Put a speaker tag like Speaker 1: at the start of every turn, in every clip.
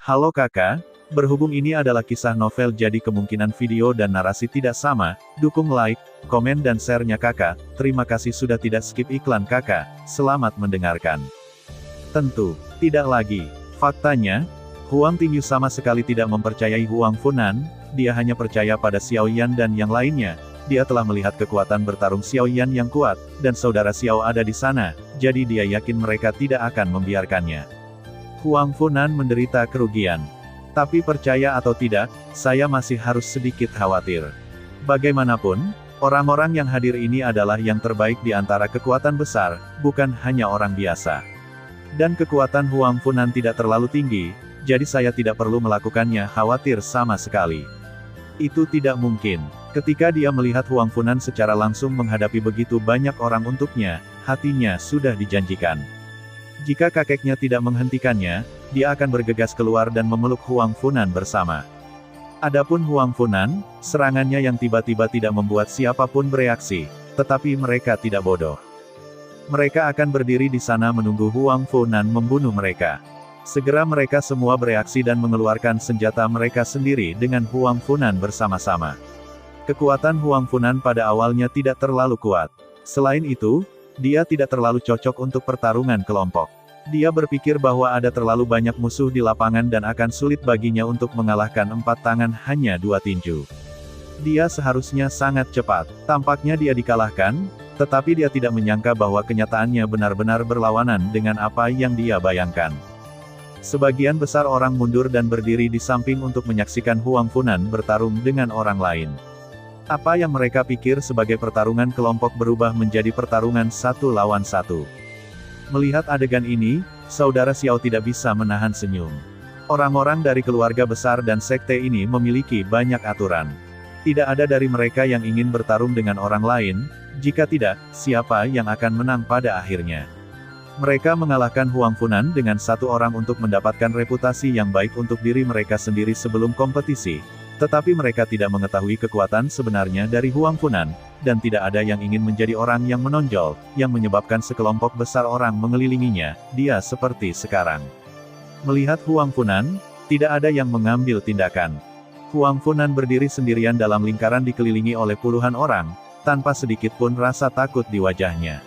Speaker 1: Halo kakak, berhubung ini adalah kisah novel jadi kemungkinan video dan narasi tidak sama, dukung like, komen dan share-nya kakak, terima kasih sudah tidak skip iklan kakak, selamat mendengarkan. Tentu, tidak lagi. Faktanya, Huang Tingyu sama sekali tidak mempercayai Huang Funan, dia hanya percaya pada Xiao Yan dan yang lainnya. Dia telah melihat kekuatan bertarung Xiao Yan yang kuat, dan saudara Xiao ada di sana, jadi dia yakin mereka tidak akan membiarkannya. Huang Funan menderita kerugian. Tapi percaya atau tidak, saya masih harus sedikit khawatir. Bagaimanapun, orang-orang yang hadir ini adalah yang terbaik di antara kekuatan besar, bukan hanya orang biasa. Dan kekuatan Huang Funan tidak terlalu tinggi, jadi saya tidak perlu melakukannya khawatir sama sekali. Itu tidak mungkin. Ketika dia melihat Huang Funan secara langsung menghadapi begitu banyak orang untuknya, hatinya sudah dijanjikan. Jika kakeknya tidak menghentikannya, dia akan bergegas keluar dan memeluk Huang Funan bersama. Adapun Huang Funan, serangannya yang tiba-tiba tidak membuat siapapun bereaksi, tetapi mereka tidak bodoh. Mereka akan berdiri di sana menunggu Huang Funan membunuh mereka. Segera mereka semua bereaksi dan mengeluarkan senjata mereka sendiri dengan Huang Funan bersama-sama. Kekuatan Huang Funan pada awalnya tidak terlalu kuat. Selain itu, dia tidak terlalu cocok untuk pertarungan kelompok. Dia berpikir bahwa ada terlalu banyak musuh di lapangan dan akan sulit baginya untuk mengalahkan 4 tangan hanya 2 tinju. Dia seharusnya sangat cepat. Tampaknya dia dikalahkan, tetapi dia tidak menyangka bahwa kenyataannya benar-benar berlawanan dengan apa yang dia bayangkan. Sebagian besar orang mundur dan berdiri di samping untuk menyaksikan Huang Funan bertarung dengan orang lain. Apa yang mereka pikir sebagai pertarungan kelompok berubah menjadi pertarungan 1 lawan 1. Melihat adegan ini, saudara Xiao tidak bisa menahan senyum. Orang-orang dari keluarga besar dan sekte ini memiliki banyak aturan. Tidak ada dari mereka yang ingin bertarung dengan orang lain, jika tidak, siapa yang akan menang pada akhirnya. Mereka mengalahkan Huang Funan dengan 1 orang untuk mendapatkan reputasi yang baik untuk diri mereka sendiri sebelum kompetisi. Tetapi mereka tidak mengetahui kekuatan sebenarnya dari Huang Funan, dan tidak ada yang ingin menjadi orang yang menonjol, yang menyebabkan sekelompok besar orang mengelilinginya, dia seperti sekarang. Melihat Huang Funan, tidak ada yang mengambil tindakan. Huang Funan berdiri sendirian dalam lingkaran dikelilingi oleh puluhan orang, tanpa sedikit pun rasa takut di wajahnya.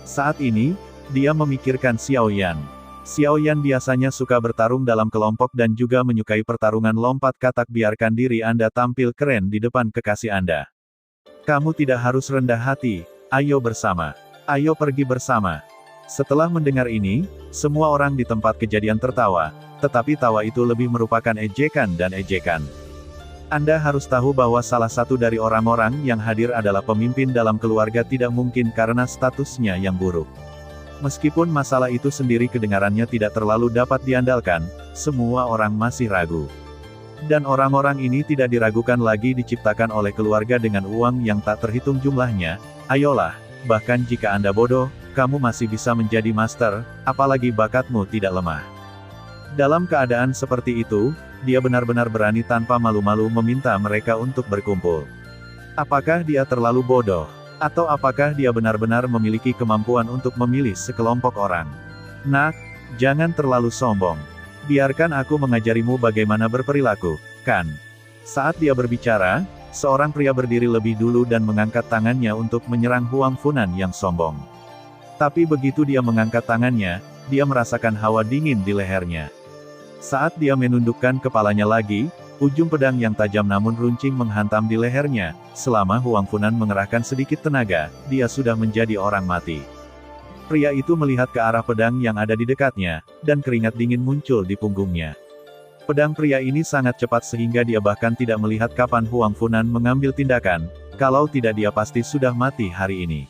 Speaker 1: Saat ini, dia memikirkan Xiao Yan. Xiao Yan biasanya suka bertarung dalam kelompok dan juga menyukai pertarungan lompat katak. Biarkan diri Anda tampil keren di depan kekasih Anda. Kamu tidak harus rendah hati, ayo bersama. Ayo pergi bersama. Setelah mendengar ini, semua orang di tempat kejadian tertawa, tetapi tawa itu lebih merupakan ejekan dan ejekan. Anda harus tahu bahwa salah satu dari orang-orang yang hadir adalah pemimpin dalam keluarga tidak mungkin karena statusnya yang buruk. Meskipun masalah itu sendiri kedengarannya tidak terlalu dapat diandalkan, semua orang masih ragu. Dan orang-orang ini tidak diragukan lagi diciptakan oleh keluarga dengan uang yang tak terhitung jumlahnya. Ayolah, bahkan jika Anda bodoh, kamu masih bisa menjadi master, apalagi bakatmu tidak lemah. Dalam keadaan seperti itu, dia benar-benar berani tanpa malu-malu meminta mereka untuk berkumpul. Apakah dia terlalu bodoh? Atau apakah dia benar-benar memiliki kemampuan untuk memilih sekelompok orang? Nak, jangan terlalu sombong. Biarkan aku mengajarimu bagaimana berperilaku, kan? Saat dia berbicara, seorang pria berdiri lebih dulu dan mengangkat tangannya untuk menyerang Huang Funan yang sombong. Tapi begitu dia mengangkat tangannya, dia merasakan hawa dingin di lehernya. Saat dia menundukkan kepalanya lagi, ujung pedang yang tajam namun runcing menghantam di lehernya. Selama Huang Funan mengerahkan sedikit tenaga, dia sudah menjadi orang mati. Pria itu melihat ke arah pedang yang ada di dekatnya, dan keringat dingin muncul di punggungnya. Pedang pria ini sangat cepat sehingga dia bahkan tidak melihat kapan Huang Funan mengambil tindakan, kalau tidak dia pasti sudah mati hari ini.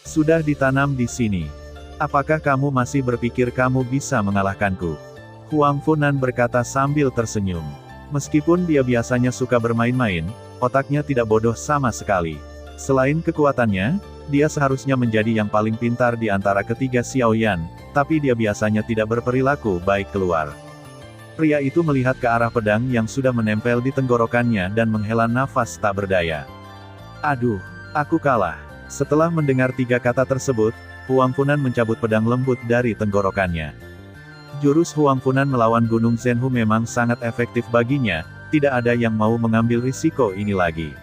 Speaker 1: Sudah ditanam di sini. Apakah kamu masih berpikir kamu bisa mengalahkanku? Huang Funan berkata sambil tersenyum. Meskipun dia biasanya suka bermain-main, otaknya tidak bodoh sama sekali. Selain kekuatannya, dia seharusnya menjadi yang paling pintar di antara ketiga Xiao Yan, tapi dia biasanya tidak berperilaku baik keluar. Pria itu melihat ke arah pedang yang sudah menempel di tenggorokannya dan menghela nafas tak berdaya. Aduh, aku kalah. Setelah mendengar 3 kata tersebut, Huang Funan mencabut pedang lembut dari tenggorokannya. Jurus Huang Funan melawan Gunung Zhenhu memang sangat efektif baginya, tidak ada yang mau mengambil risiko ini lagi.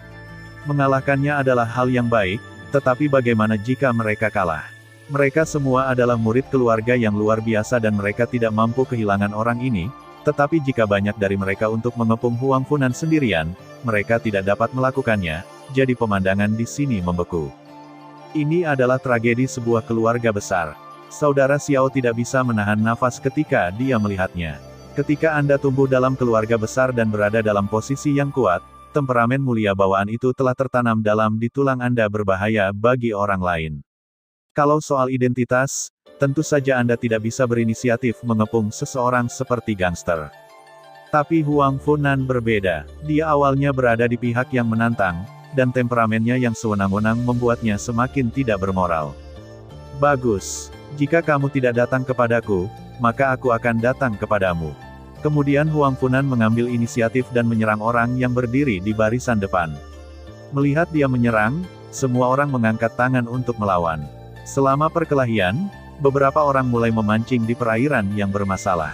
Speaker 1: Mengalahkannya adalah hal yang baik, tetapi bagaimana jika mereka kalah? Mereka semua adalah murid keluarga yang luar biasa dan mereka tidak mampu kehilangan orang ini, tetapi jika banyak dari mereka untuk mengepung Huang Funan sendirian, mereka tidak dapat melakukannya, jadi pemandangan di sini membeku. Ini adalah tragedi sebuah keluarga besar. Saudara Xiao tidak bisa menahan nafas ketika dia melihatnya. Ketika Anda tumbuh dalam keluarga besar dan berada dalam posisi yang kuat, temperamen mulia bawaan itu telah tertanam dalam di tulang Anda berbahaya bagi orang lain. Kalau soal identitas, tentu saja Anda tidak bisa berinisiatif mengepung seseorang seperti gangster. Tapi Huang Funan berbeda. Dia awalnya berada di pihak yang menantang, dan temperamennya yang sewenang-wenang membuatnya semakin tidak bermoral. Bagus. Jika kamu tidak datang kepadaku, maka aku akan datang kepadamu. Kemudian Huang Funan mengambil inisiatif dan menyerang orang yang berdiri di barisan depan. Melihat dia menyerang, semua orang mengangkat tangan untuk melawan. Selama perkelahian, beberapa orang mulai memancing di perairan yang bermasalah.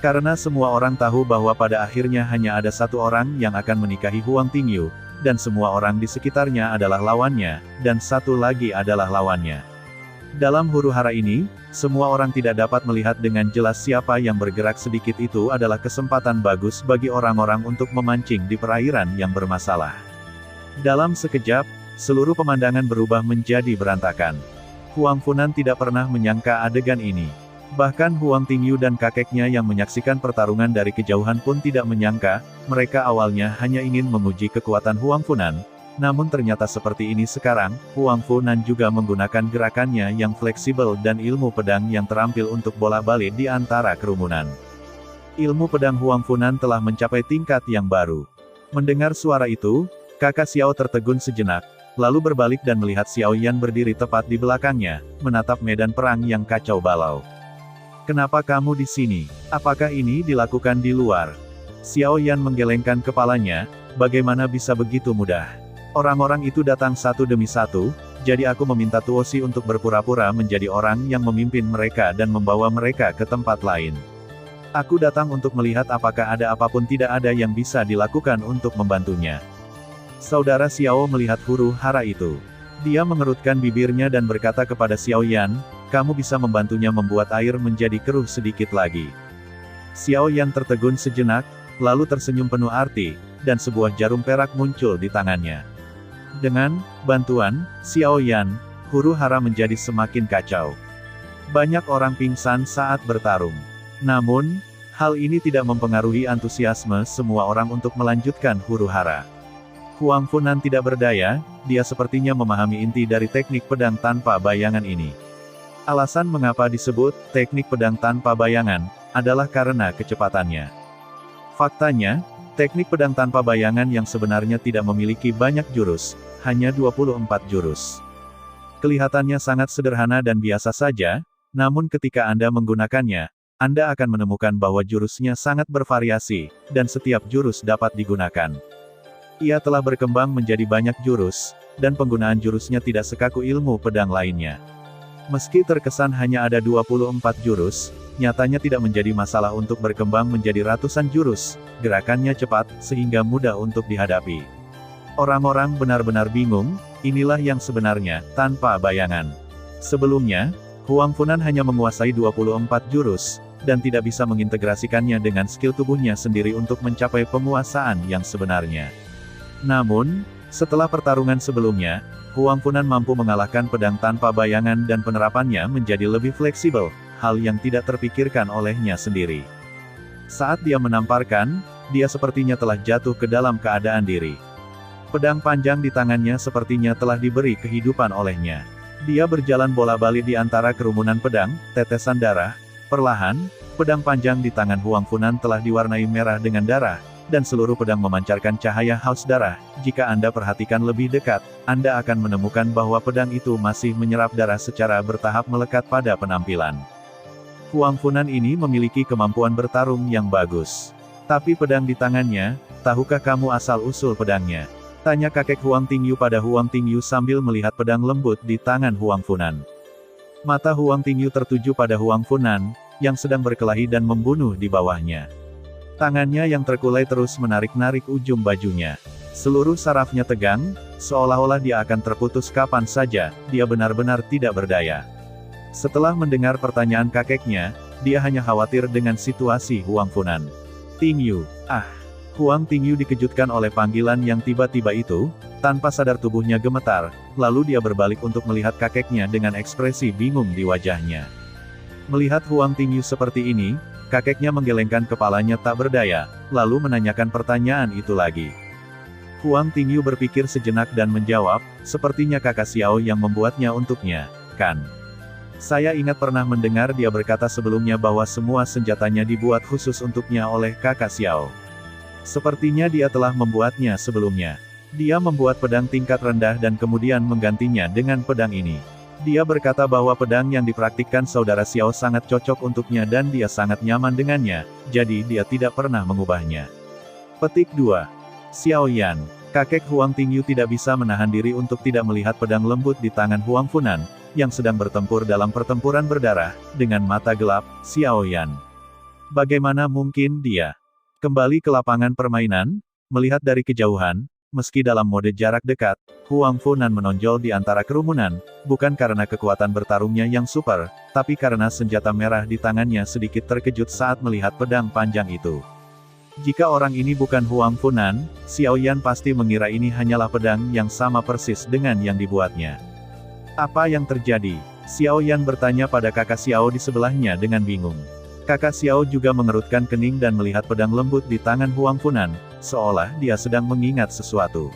Speaker 1: Karena semua orang tahu bahwa pada akhirnya hanya ada satu orang yang akan menikahi Huang Tingyu, dan semua orang di sekitarnya adalah lawannya, dan satu lagi adalah lawannya. Dalam huru-hara ini, semua orang tidak dapat melihat dengan jelas siapa yang bergerak sedikit itu adalah kesempatan bagus bagi orang-orang untuk memancing di perairan yang bermasalah. Dalam sekejap, seluruh pemandangan berubah menjadi berantakan. Huang Funan tidak pernah menyangka adegan ini. Bahkan Huang Tingyu dan kakeknya yang menyaksikan pertarungan dari kejauhan pun tidak menyangka, mereka awalnya hanya ingin menguji kekuatan Huang Funan. Namun ternyata seperti ini sekarang, Huang Funan juga menggunakan gerakannya yang fleksibel dan ilmu pedang yang terampil untuk bolak-balik di antara kerumunan. Ilmu pedang Huang Funan telah mencapai tingkat yang baru. Mendengar suara itu, kakak Xiao tertegun sejenak, lalu berbalik dan melihat Xiao Yan berdiri tepat di belakangnya, menatap medan perang yang kacau balau. Kenapa kamu di sini? Apakah ini dilakukan di luar? Xiao Yan menggelengkan kepalanya, bagaimana bisa begitu mudah? Orang-orang itu datang satu demi satu, jadi aku meminta Tuosi untuk berpura-pura menjadi orang yang memimpin mereka dan membawa mereka ke tempat lain. Aku datang untuk melihat apakah ada apapun tidak ada yang bisa dilakukan untuk membantunya. Saudara Xiao melihat huru-hara itu. Dia mengerutkan bibirnya dan berkata kepada Xiao Yan, kamu bisa membantunya membuat air menjadi keruh sedikit lagi. Xiao Yan tertegun sejenak, lalu tersenyum penuh arti, dan sebuah jarum perak muncul di tangannya. Dengan bantuan Xiao Yan, huru-hara menjadi semakin kacau. Banyak orang pingsan saat bertarung. Namun, hal ini tidak mempengaruhi antusiasme semua orang untuk melanjutkan huru-hara. Huang Funan tidak berdaya, dia sepertinya memahami inti dari teknik pedang tanpa bayangan ini. Alasan mengapa disebut teknik pedang tanpa bayangan adalah karena kecepatannya. Faktanya, teknik pedang tanpa bayangan yang sebenarnya tidak memiliki banyak jurus, hanya 24 jurus. Kelihatannya sangat sederhana dan biasa saja, namun ketika Anda menggunakannya, Anda akan menemukan bahwa jurusnya sangat bervariasi, dan setiap jurus dapat digunakan. Ia telah berkembang menjadi banyak jurus, dan penggunaan jurusnya tidak sekaku ilmu pedang lainnya. Meski terkesan hanya ada 24 jurus, nyatanya tidak menjadi masalah untuk berkembang menjadi ratusan jurus, gerakannya cepat, sehingga mudah untuk dihadapi. Orang-orang benar-benar bingung, inilah yang sebenarnya, tanpa bayangan. Sebelumnya, Huang Funan hanya menguasai 24 jurus, dan tidak bisa mengintegrasikannya dengan skill tubuhnya sendiri untuk mencapai penguasaan yang sebenarnya. Namun, setelah pertarungan sebelumnya, Huang Funan mampu mengalahkan pedang tanpa bayangan dan penerapannya menjadi lebih fleksibel, hal yang tidak terpikirkan olehnya sendiri. Saat dia menamparkan, dia sepertinya telah jatuh ke dalam keadaan diri. Pedang panjang di tangannya sepertinya telah diberi kehidupan olehnya. Dia berjalan bola-balik di antara kerumunan pedang, tetesan darah. Perlahan, pedang panjang di tangan Huang Funan telah diwarnai merah dengan darah, dan seluruh pedang memancarkan cahaya haus darah. Jika Anda perhatikan lebih dekat, Anda akan menemukan bahwa pedang itu masih menyerap darah secara bertahap melekat pada penampilan. Huang Funan ini memiliki kemampuan bertarung yang bagus. Tapi pedang di tangannya, tahukah kamu asal-usul pedangnya? Tanya kakek Huang Tingyu pada Huang Tingyu sambil melihat pedang lembut di tangan Huang Funan. Mata Huang Tingyu tertuju pada Huang Funan, yang sedang berkelahi dan membunuh di bawahnya. Tangannya yang terkulai terus menarik-narik ujung bajunya. Seluruh sarafnya tegang, seolah-olah dia akan terputus kapan saja, dia benar-benar tidak berdaya. Setelah mendengar pertanyaan kakeknya, dia hanya khawatir dengan situasi Huang Funan. Tingyu, Huang Tingyu dikejutkan oleh panggilan yang tiba-tiba itu, tanpa sadar tubuhnya gemetar, lalu dia berbalik untuk melihat kakeknya dengan ekspresi bingung di wajahnya. Melihat Huang Tingyu seperti ini, kakeknya menggelengkan kepalanya tak berdaya, lalu menanyakan pertanyaan itu lagi. Huang Tingyu berpikir sejenak dan menjawab, sepertinya kakak Xiao yang membuatnya untuknya, kan? Saya ingat pernah mendengar dia berkata sebelumnya bahwa semua senjatanya dibuat khusus untuknya oleh kakak Xiao. Sepertinya dia telah membuatnya sebelumnya. Dia membuat pedang tingkat rendah dan kemudian menggantinya dengan pedang ini. Dia berkata bahwa pedang yang dipraktikkan saudara Xiao sangat cocok untuknya dan dia sangat nyaman dengannya, jadi dia tidak pernah mengubahnya. Petik 2. Xiao Yan. Kakek Huang Tingyu tidak bisa menahan diri untuk tidak melihat pedang lembut di tangan Huang Funan, yang sedang bertempur dalam pertempuran berdarah, dengan mata gelap, Xiao Yan. Bagaimana mungkin dia kembali ke lapangan permainan? Melihat dari kejauhan, meski dalam mode jarak dekat, Huang Funan menonjol di antara kerumunan, bukan karena kekuatan bertarungnya yang super, tapi karena senjata merah di tangannya sedikit terkejut saat melihat pedang panjang itu. Jika orang ini bukan Huang Funan, Xiao Yan pasti mengira ini hanyalah pedang yang sama persis dengan yang dibuatnya. Apa yang terjadi? Xiao Yan bertanya pada kakak Xiao di sebelahnya dengan bingung. Kakak Xiao juga mengerutkan kening dan melihat pedang lembut di tangan Huang Funan, seolah dia sedang mengingat sesuatu.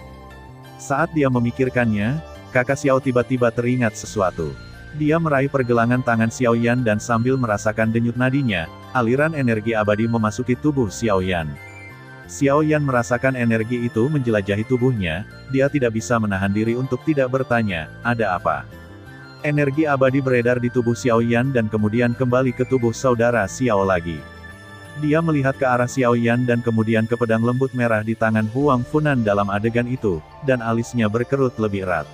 Speaker 1: Saat dia memikirkannya, kakak Xiao tiba-tiba teringat sesuatu. Dia meraih pergelangan tangan Xiao Yan dan sambil merasakan denyut nadinya, aliran energi abadi memasuki tubuh Xiao Yan. Xiao Yan merasakan energi itu menjelajahi tubuhnya, dia tidak bisa menahan diri untuk tidak bertanya, ada apa? Energi abadi beredar di tubuh Xiao Yan dan kemudian kembali ke tubuh saudara Xiao lagi. Dia melihat ke arah Xiao Yan dan kemudian ke pedang lembut merah di tangan Huang Funan dalam adegan itu, dan alisnya berkerut lebih erat.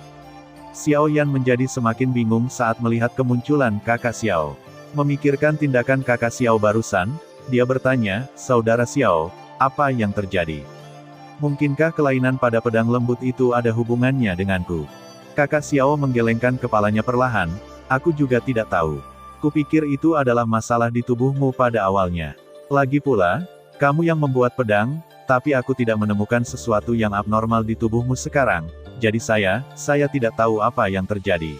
Speaker 1: Xiao Yan menjadi semakin bingung saat melihat kemunculan kakak Xiao. Memikirkan tindakan kakak Xiao barusan, dia bertanya, saudara Xiao, apa yang terjadi? Mungkinkah kelainan pada pedang lembut itu ada hubungannya denganku? Kakak Xiao menggelengkan kepalanya perlahan, aku juga tidak tahu. Kupikir itu adalah masalah di tubuhmu pada awalnya. Lagi pula, kamu yang membuat pedang, tapi aku tidak menemukan sesuatu yang abnormal di tubuhmu sekarang, jadi saya tidak tahu apa yang terjadi.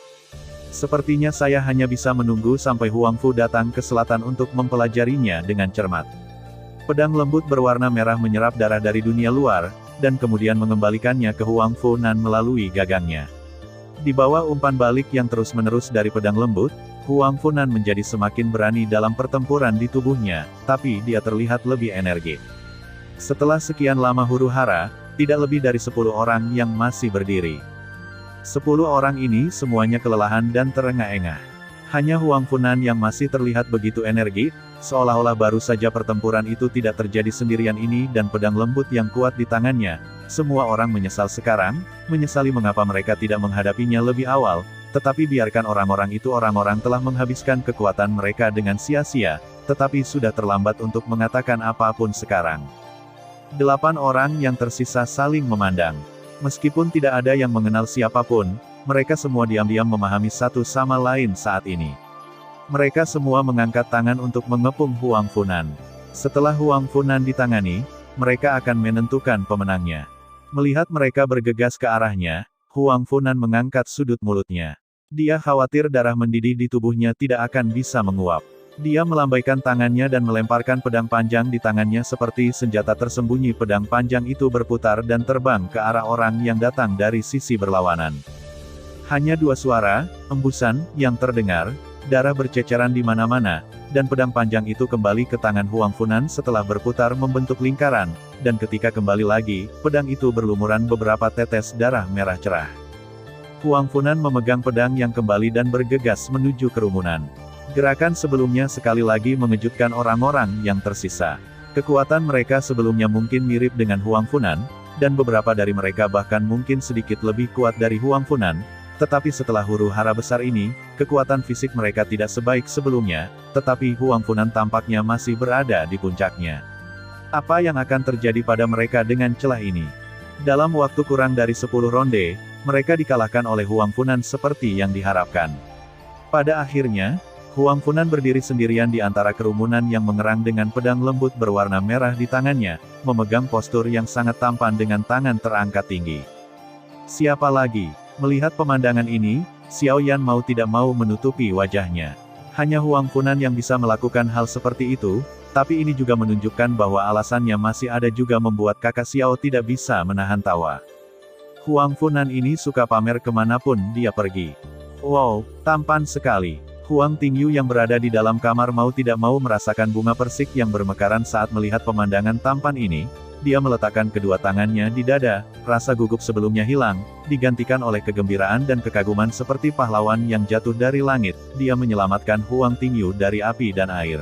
Speaker 1: Sepertinya saya hanya bisa menunggu sampai Huang Fu datang ke selatan untuk mempelajarinya dengan cermat. Pedang lembut berwarna merah menyerap darah dari dunia luar, dan kemudian mengembalikannya ke Huang Funan melalui gagangnya. Di bawah umpan balik yang terus-menerus dari pedang lembut, Huang Funan menjadi semakin berani dalam pertempuran di tubuhnya, tapi dia terlihat lebih energik. Setelah sekian lama huru-hara, tidak lebih dari 10 orang yang masih berdiri. 10 orang ini semuanya kelelahan dan terengah-engah. Hanya Huang Funan yang masih terlihat begitu energik, seolah-olah baru saja pertempuran itu tidak terjadi sendirian ini dan pedang lembut yang kuat di tangannya. Semua orang menyesal sekarang, menyesali mengapa mereka tidak menghadapinya lebih awal, tetapi biarkan orang-orang itu orang-orang telah menghabiskan kekuatan mereka dengan sia-sia, tetapi sudah terlambat untuk mengatakan apapun sekarang. 8 orang yang tersisa saling memandang. Meskipun tidak ada yang mengenal siapapun, mereka semua diam-diam memahami satu sama lain saat ini. Mereka semua mengangkat tangan untuk mengepung Huang Funan. Setelah Huang Funan ditangani, mereka akan menentukan pemenangnya. Melihat mereka bergegas ke arahnya, Huang Funan mengangkat sudut mulutnya. Dia khawatir darah mendidih di tubuhnya tidak akan bisa menguap. Dia melambaikan tangannya dan melemparkan pedang panjang di tangannya seperti senjata tersembunyi. Pedang panjang itu berputar dan terbang ke arah orang yang datang dari sisi berlawanan. Hanya 2 suara, embusan, yang terdengar, darah berceceran di mana-mana, dan pedang panjang itu kembali ke tangan Huang Funan setelah berputar membentuk lingkaran, dan ketika kembali lagi, pedang itu berlumuran beberapa tetes darah merah cerah. Huang Funan memegang pedang yang kembali dan bergegas menuju kerumunan. Gerakan sebelumnya sekali lagi mengejutkan orang-orang yang tersisa. Kekuatan mereka sebelumnya mungkin mirip dengan Huang Funan, dan beberapa dari mereka bahkan mungkin sedikit lebih kuat dari Huang Funan, Tetapi setelah huru-hara besar ini, kekuatan fisik mereka tidak sebaik sebelumnya, tetapi Huang Funan tampaknya masih berada di puncaknya. Apa yang akan terjadi pada mereka dengan celah ini? Dalam waktu kurang dari 10 ronde, mereka dikalahkan oleh Huang Funan seperti yang diharapkan. Pada akhirnya, Huang Funan berdiri sendirian di antara kerumunan yang mengerang dengan pedang lembut berwarna merah di tangannya, memegang postur yang sangat tampan dengan tangan terangkat tinggi. Siapa lagi? Melihat pemandangan ini, Xiao Yan mau tidak mau menutupi wajahnya. Hanya Huang Funan yang bisa melakukan hal seperti itu, tapi ini juga menunjukkan bahwa alasannya masih ada juga membuat kakak Xiao tidak bisa menahan tawa. Huang Funan ini suka pamer kemanapun dia pergi. Wow, tampan sekali. Huang Tingyu yang berada di dalam kamar mau tidak mau merasakan bunga persik yang bermekaran saat melihat pemandangan tampan ini. Dia meletakkan kedua tangannya di dada, rasa gugup sebelumnya hilang, digantikan oleh kegembiraan dan kekaguman seperti pahlawan yang jatuh dari langit. Dia menyelamatkan Huang Tingyu dari api dan air.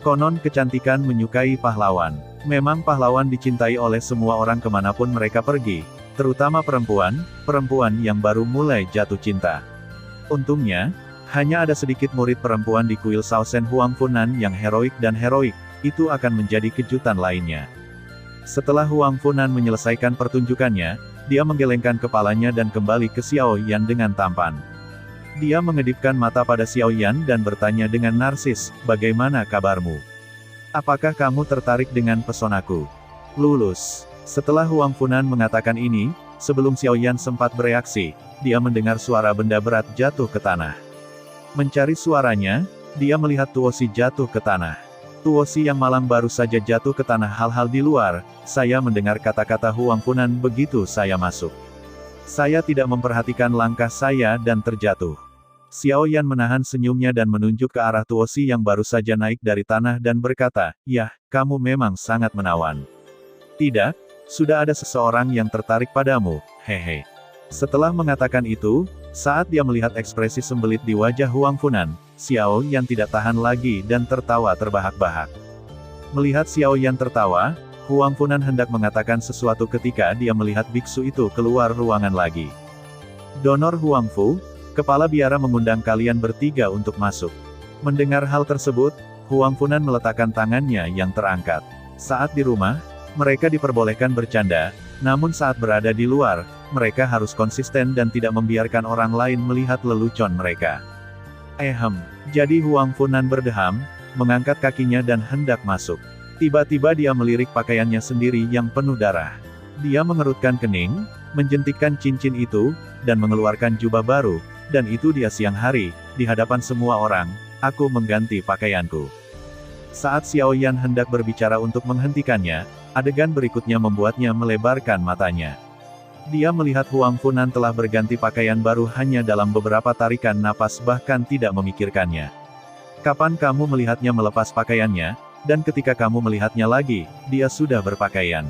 Speaker 1: Konon kecantikan menyukai pahlawan. Memang pahlawan dicintai oleh semua orang kemanapun mereka pergi, terutama perempuan yang baru mulai jatuh cinta. Untungnya, hanya ada sedikit murid perempuan di kuil Shaosen Huang Funan yang heroik dan heroik, itu akan menjadi kejutan lainnya. Setelah Huang Funan menyelesaikan pertunjukannya, dia menggelengkan kepalanya dan kembali ke Xiao Yan dengan tampan. Dia mengedipkan mata pada Xiao Yan dan bertanya dengan narsis, "Bagaimana kabarmu? Apakah kamu tertarik dengan pesonaku?" Lulus. Setelah Huang Funan mengatakan ini, sebelum Xiao Yan sempat bereaksi, dia mendengar suara benda berat jatuh ke tanah. Mencari suaranya, dia melihat Tuosi jatuh ke tanah. Tuosi yang malang baru saja jatuh ke tanah. Hal-hal di luar, saya mendengar kata-kata Huang Funan begitu saya masuk. Saya tidak memperhatikan langkah saya dan terjatuh. Xiao Yan menahan senyumnya dan menunjuk ke arah Tuosi yang baru saja naik dari tanah dan berkata, "Yah, kamu memang sangat menawan. Tidak, sudah ada seseorang yang tertarik padamu, hehe." Setelah mengatakan itu, saat dia melihat ekspresi sembelit di wajah Huang Funan, Xiao Yan tidak tahan lagi dan tertawa terbahak-bahak. Melihat Xiao Yan tertawa, Huang Funan hendak mengatakan sesuatu ketika dia melihat biksu itu keluar ruangan lagi. "Donor Huang Fu, kepala biara mengundang kalian bertiga untuk masuk." Mendengar hal tersebut, Huang Funan meletakkan tangannya yang terangkat. Saat di rumah, mereka diperbolehkan bercanda, namun saat berada di luar, mereka harus konsisten dan tidak membiarkan orang lain melihat lelucon mereka. Jadi Huang Funan berdeham, mengangkat kakinya dan hendak masuk. Tiba-tiba dia melirik pakaiannya sendiri yang penuh darah. Dia mengerutkan kening, menjentikkan cincin itu, dan mengeluarkan jubah baru, dan itu dia siang hari, di hadapan semua orang, "Aku mengganti pakaianku." Saat Xiao Yan hendak berbicara untuk menghentikannya, adegan berikutnya membuatnya melebarkan matanya. Dia melihat Huang Funan telah berganti pakaian baru hanya dalam beberapa tarikan napas bahkan tidak memikirkannya. "Kapan kamu melihatnya melepas pakaiannya? Dan ketika kamu melihatnya lagi, dia sudah berpakaian.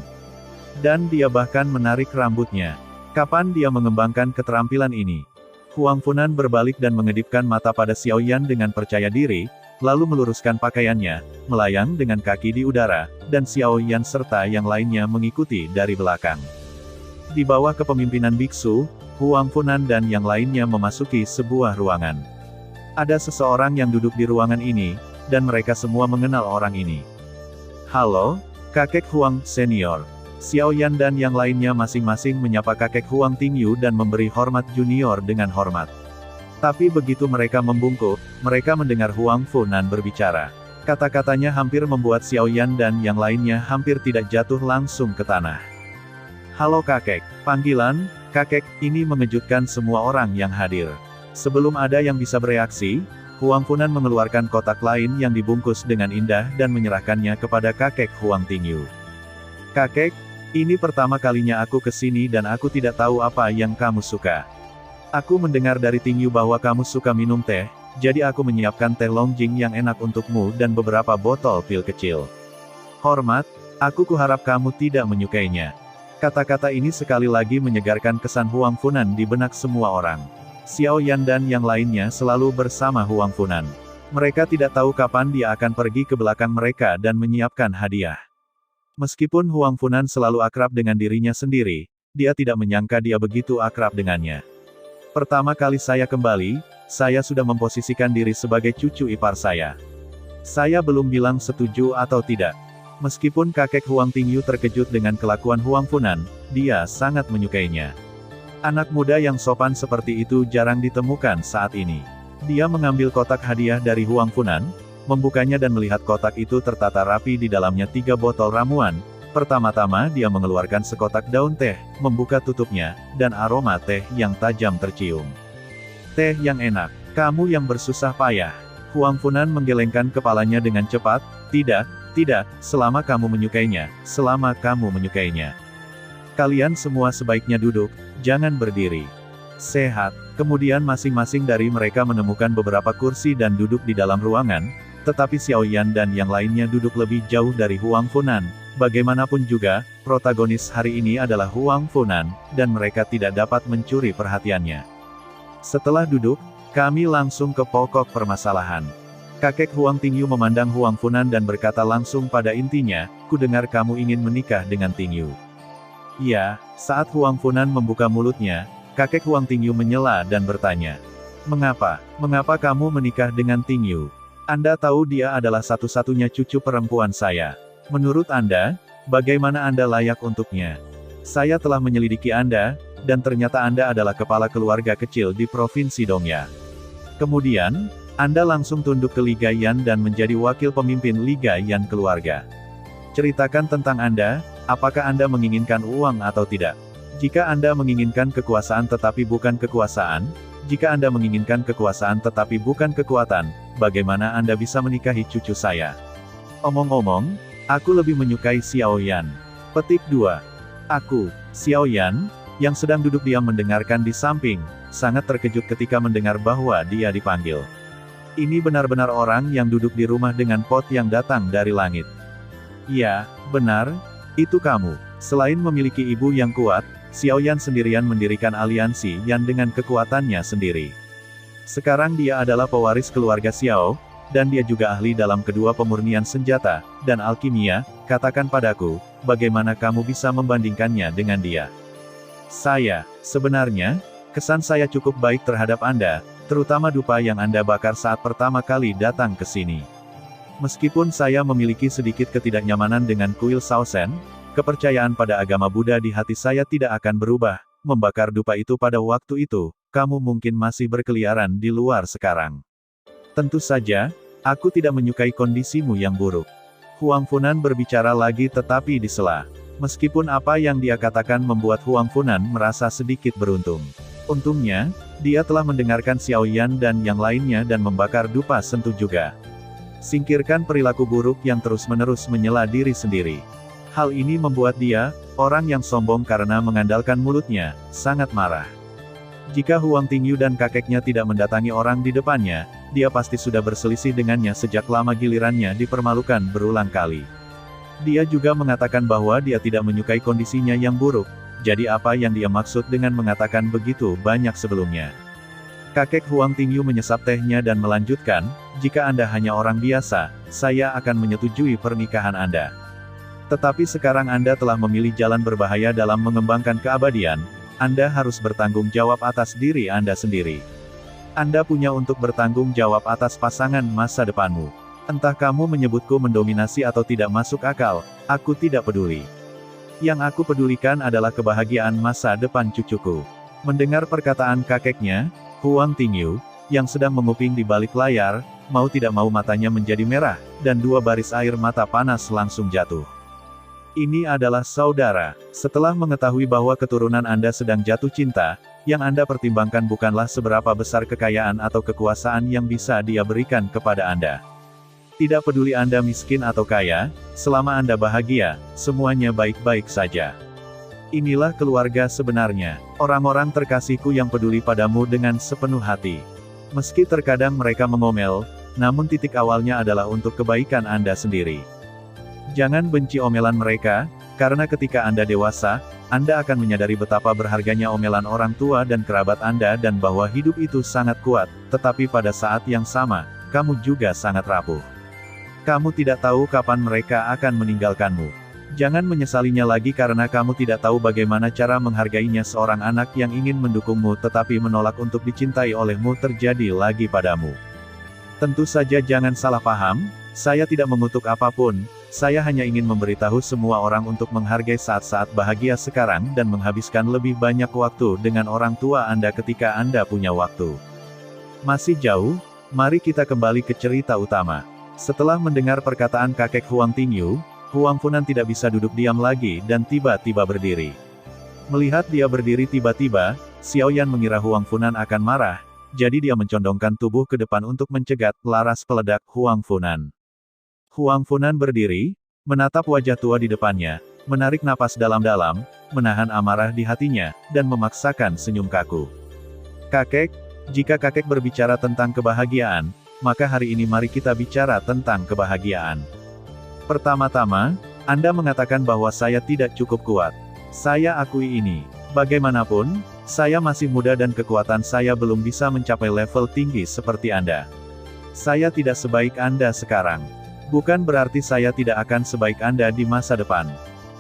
Speaker 1: Dan dia bahkan menarik rambutnya. Kapan dia mengembangkan keterampilan ini?" Huang Funan berbalik dan mengedipkan mata pada Xiao Yan dengan percaya diri, lalu meluruskan pakaiannya, melayang dengan kaki di udara, dan Xiao Yan serta yang lainnya mengikuti dari belakang. Di bawah kepemimpinan biksu, Huang Funan dan yang lainnya memasuki sebuah ruangan. Ada seseorang yang duduk di ruangan ini, dan mereka semua mengenal orang ini. "Halo, kakek Huang Senior." Xiao Yan dan yang lainnya masing-masing menyapa kakek Huang Tingyu dan memberi hormat junior dengan hormat. Tapi begitu mereka membungkuk, mereka mendengar Huang Funan berbicara. Kata-katanya hampir membuat Xiao Yan dan yang lainnya hampir tidak jatuh langsung ke tanah. "Halo kakek." Panggilan kakek ini mengejutkan semua orang yang hadir. Sebelum ada yang bisa bereaksi, Huang Funan mengeluarkan kotak lain yang dibungkus dengan indah dan menyerahkannya kepada kakek Huang Tingyu. "Kakek, ini pertama kalinya aku ke sini dan aku tidak tahu apa yang kamu suka. Aku mendengar dari Tingyu bahwa kamu suka minum teh, jadi aku menyiapkan teh Longjing yang enak untukmu dan beberapa botol pil kecil. Hormat, aku kuharap kamu tidak menyukainya." Kata-kata ini sekali lagi menyegarkan kesan Huang Funan di benak semua orang. Xiao Yan dan yang lainnya selalu bersama Huang Funan. Mereka tidak tahu kapan dia akan pergi ke belakang mereka dan menyiapkan hadiah. Meskipun Huang Funan selalu akrab dengan dirinya sendiri, dia tidak menyangka dia begitu akrab dengannya. Pertama kali saya kembali, saya sudah memposisikan diri sebagai cucu ipar saya. Saya belum bilang setuju atau tidak. Meskipun kakek Huang Tingyu terkejut dengan kelakuan Huang Funan, dia sangat menyukainya. Anak muda yang sopan seperti itu jarang ditemukan saat ini. Dia mengambil kotak hadiah dari Huang Funan, membukanya dan melihat kotak itu tertata rapi di dalamnya 3 botol ramuan. Pertama-tama dia mengeluarkan sekotak daun teh, membuka tutupnya, dan aroma teh yang tajam tercium. Teh yang enak. Kamu yang bersusah payah. Huang Funan menggelengkan kepalanya dengan cepat. Tidak, selama kamu menyukainya, selama kamu menyukainya. Kalian semua sebaiknya duduk, jangan berdiri. Sehat. Kemudian masing-masing dari mereka menemukan beberapa kursi dan duduk di dalam ruangan, tetapi Xiao Yan dan yang lainnya duduk lebih jauh dari Huang Funan. Bagaimanapun juga, protagonis hari ini adalah Huang Funan, dan mereka tidak dapat mencuri perhatiannya. Setelah duduk, kami langsung ke pokok permasalahan. Kakek Huang Tingyu memandang Huang Funan dan berkata langsung pada intinya, ku dengar kamu ingin menikah dengan Tingyu. Ya, saat Huang Funan membuka mulutnya, kakek Huang Tingyu menyela dan bertanya. Mengapa kamu menikah dengan Tingyu? Anda tahu dia adalah satu-satunya cucu perempuan saya. Menurut Anda, bagaimana Anda layak untuknya? Saya telah menyelidiki Anda, dan ternyata Anda adalah kepala keluarga kecil di Provinsi Dongya. Kemudian, Anda langsung tunduk ke Liga Yan dan menjadi wakil pemimpin Liga Yan keluarga. Ceritakan tentang Anda, apakah Anda menginginkan uang atau tidak? Jika Anda menginginkan kekuasaan tetapi bukan kekuasaan, jika Anda menginginkan kekuasaan tetapi bukan kekuatan, bagaimana Anda bisa menikahi cucu saya? Omong-omong, aku lebih menyukai Xiao Yan. Petik 2. Aku, Xiao Yan, yang sedang duduk diam mendengarkan di samping, sangat terkejut ketika mendengar bahwa dia dipanggil. Ini benar-benar orang yang duduk di rumah dengan pot yang datang dari langit. Ya, benar, itu kamu. Selain memiliki ibu yang kuat, Xiao Yan sendirian mendirikan aliansi Yan dengan kekuatannya sendiri. Sekarang dia adalah pewaris keluarga Xiao, dan dia juga ahli dalam kedua pemurnian senjata, dan alkimia. Katakan padaku, bagaimana kamu bisa membandingkannya dengan dia? Sebenarnya, kesan saya cukup baik terhadap Anda, terutama dupa yang Anda bakar saat pertama kali datang ke sini. Meskipun saya memiliki sedikit ketidaknyamanan dengan kuil Shaosen, kepercayaan pada agama Buddha di hati saya tidak akan berubah. Membakar dupa itu pada waktu itu, kamu mungkin masih berkeliaran di luar sekarang. Tentu saja, aku tidak menyukai kondisimu yang buruk. Huang Funan berbicara lagi tetapi disela. Meskipun apa yang dia katakan membuat Huang Funan merasa sedikit beruntung. Untungnya, dia telah mendengarkan Xiao Yan dan yang lainnya dan membakar dupa sentuh juga. Singkirkan perilaku buruk yang terus-menerus menyela diri sendiri. Hal ini membuat dia, orang yang sombong karena mengandalkan mulutnya, sangat marah. Jika Huang Tingyu dan kakeknya tidak mendatangi orang di depannya, dia pasti sudah berselisih dengannya sejak lama gilirannya dipermalukan berulang kali. Dia juga mengatakan bahwa dia tidak menyukai kondisinya yang buruk, jadi apa yang dia maksud dengan mengatakan begitu banyak sebelumnya? Kakek Huang Tingyu menyesap tehnya dan melanjutkan, jika Anda hanya orang biasa, saya akan menyetujui pernikahan Anda. Tetapi sekarang Anda telah memilih jalan berbahaya dalam mengembangkan keabadian, Anda harus bertanggung jawab atas diri Anda sendiri. Anda punya untuk bertanggung jawab atas pasangan masa depanmu. Entah kamu menyebutku mendominasi atau tidak masuk akal, aku tidak peduli. Yang aku pedulikan adalah kebahagiaan masa depan cucuku. Mendengar perkataan kakeknya, Huang Tingyu, yang sedang menguping di balik layar, mau tidak mau matanya menjadi merah, dan 2 baris air mata panas langsung jatuh. Ini adalah saudara. Setelah mengetahui bahwa keturunan Anda sedang jatuh cinta, yang Anda pertimbangkan bukanlah seberapa besar kekayaan atau kekuasaan yang bisa dia berikan kepada Anda. Tidak peduli Anda miskin atau kaya, selama Anda bahagia, semuanya baik-baik saja. Inilah keluarga sebenarnya, orang-orang terkasihku yang peduli padamu dengan sepenuh hati. Meski terkadang mereka mengomel, namun titik awalnya adalah untuk kebaikan Anda sendiri. Jangan benci omelan mereka, karena ketika Anda dewasa, Anda akan menyadari betapa berharganya omelan orang tua dan kerabat Anda dan bahwa hidup itu sangat kuat, tetapi pada saat yang sama, kamu juga sangat rapuh. Kamu tidak tahu kapan mereka akan meninggalkanmu. Jangan menyesalinya lagi karena kamu tidak tahu bagaimana cara menghargainya. Seorang anak yang ingin mendukungmu tetapi menolak untuk dicintai olehmu terjadi lagi padamu. Tentu saja jangan salah paham, saya tidak mengutuk apapun, saya hanya ingin memberitahu semua orang untuk menghargai saat-saat bahagia sekarang dan menghabiskan lebih banyak waktu dengan orang tua Anda ketika Anda punya waktu. Masih jauh, mari kita kembali ke cerita utama. Setelah mendengar perkataan kakek Huang Tingyu, Huang Funan tidak bisa duduk diam lagi dan tiba-tiba berdiri. Melihat dia berdiri tiba-tiba, Xiao Yan mengira Huang Funan akan marah, jadi dia mencondongkan tubuh ke depan untuk mencegat laras peledak Huang Funan. Huang Funan berdiri, menatap wajah tua di depannya, menarik napas dalam-dalam, menahan amarah di hatinya, dan memaksakan senyum kaku. Kakek, jika kakek berbicara tentang kebahagiaan, maka hari ini mari kita bicara tentang kebahagiaan. Pertama-tama, Anda mengatakan bahwa saya tidak cukup kuat. Saya akui ini. Bagaimanapun, saya masih muda dan kekuatan saya belum bisa mencapai level tinggi seperti Anda. Saya tidak sebaik Anda sekarang. Bukan berarti saya tidak akan sebaik Anda di masa depan.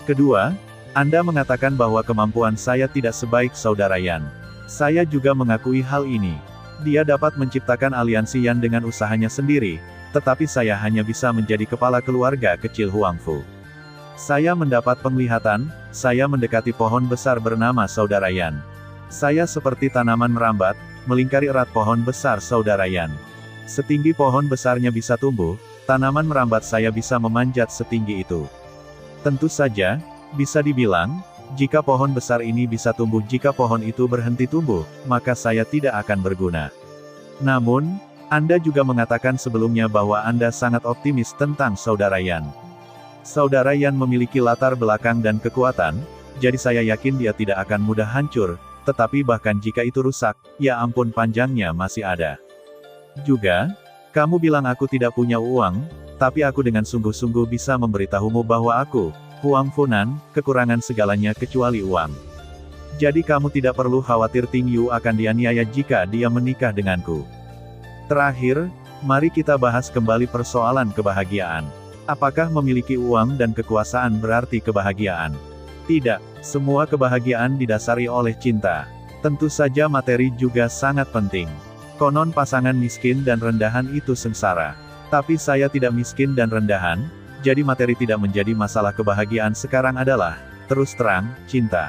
Speaker 1: Kedua, Anda mengatakan bahwa kemampuan saya tidak sebaik saudara Yan. Saya juga mengakui hal ini. Dia dapat menciptakan aliansi Yan dengan usahanya sendiri, tetapi saya hanya bisa menjadi kepala keluarga kecil Huangfu. Saya mendapat penglihatan, saya mendekati pohon besar bernama saudara Yan. Saya seperti tanaman merambat, melingkari erat pohon besar saudara Yan. Setinggi pohon besarnya bisa tumbuh, tanaman merambat saya bisa memanjat setinggi itu. Tentu saja, bisa dibilang, jika pohon besar ini bisa tumbuh jika pohon itu berhenti tumbuh, maka saya tidak akan berguna. Namun, Anda juga mengatakan sebelumnya bahwa Anda sangat optimis tentang saudara Yan. Saudara Yan memiliki latar belakang dan kekuatan, jadi saya yakin dia tidak akan mudah hancur, tetapi bahkan jika itu rusak, ya ampun panjangnya masih ada. Juga, kamu bilang aku tidak punya uang, tapi aku dengan sungguh-sungguh bisa memberitahumu bahwa aku, Huang Funan, kekurangan segalanya kecuali uang. Jadi kamu tidak perlu khawatir Ting Yu akan dianiaya jika dia menikah denganku. Terakhir, mari kita bahas kembali persoalan kebahagiaan. Apakah memiliki uang dan kekuasaan berarti kebahagiaan? Tidak, semua kebahagiaan didasari oleh cinta. Tentu saja materi juga sangat penting. Konon pasangan miskin dan rendahan itu sengsara. Tapi saya tidak miskin dan rendahan, jadi materi tidak menjadi masalah. Kebahagiaan sekarang adalah, terus terang, cinta.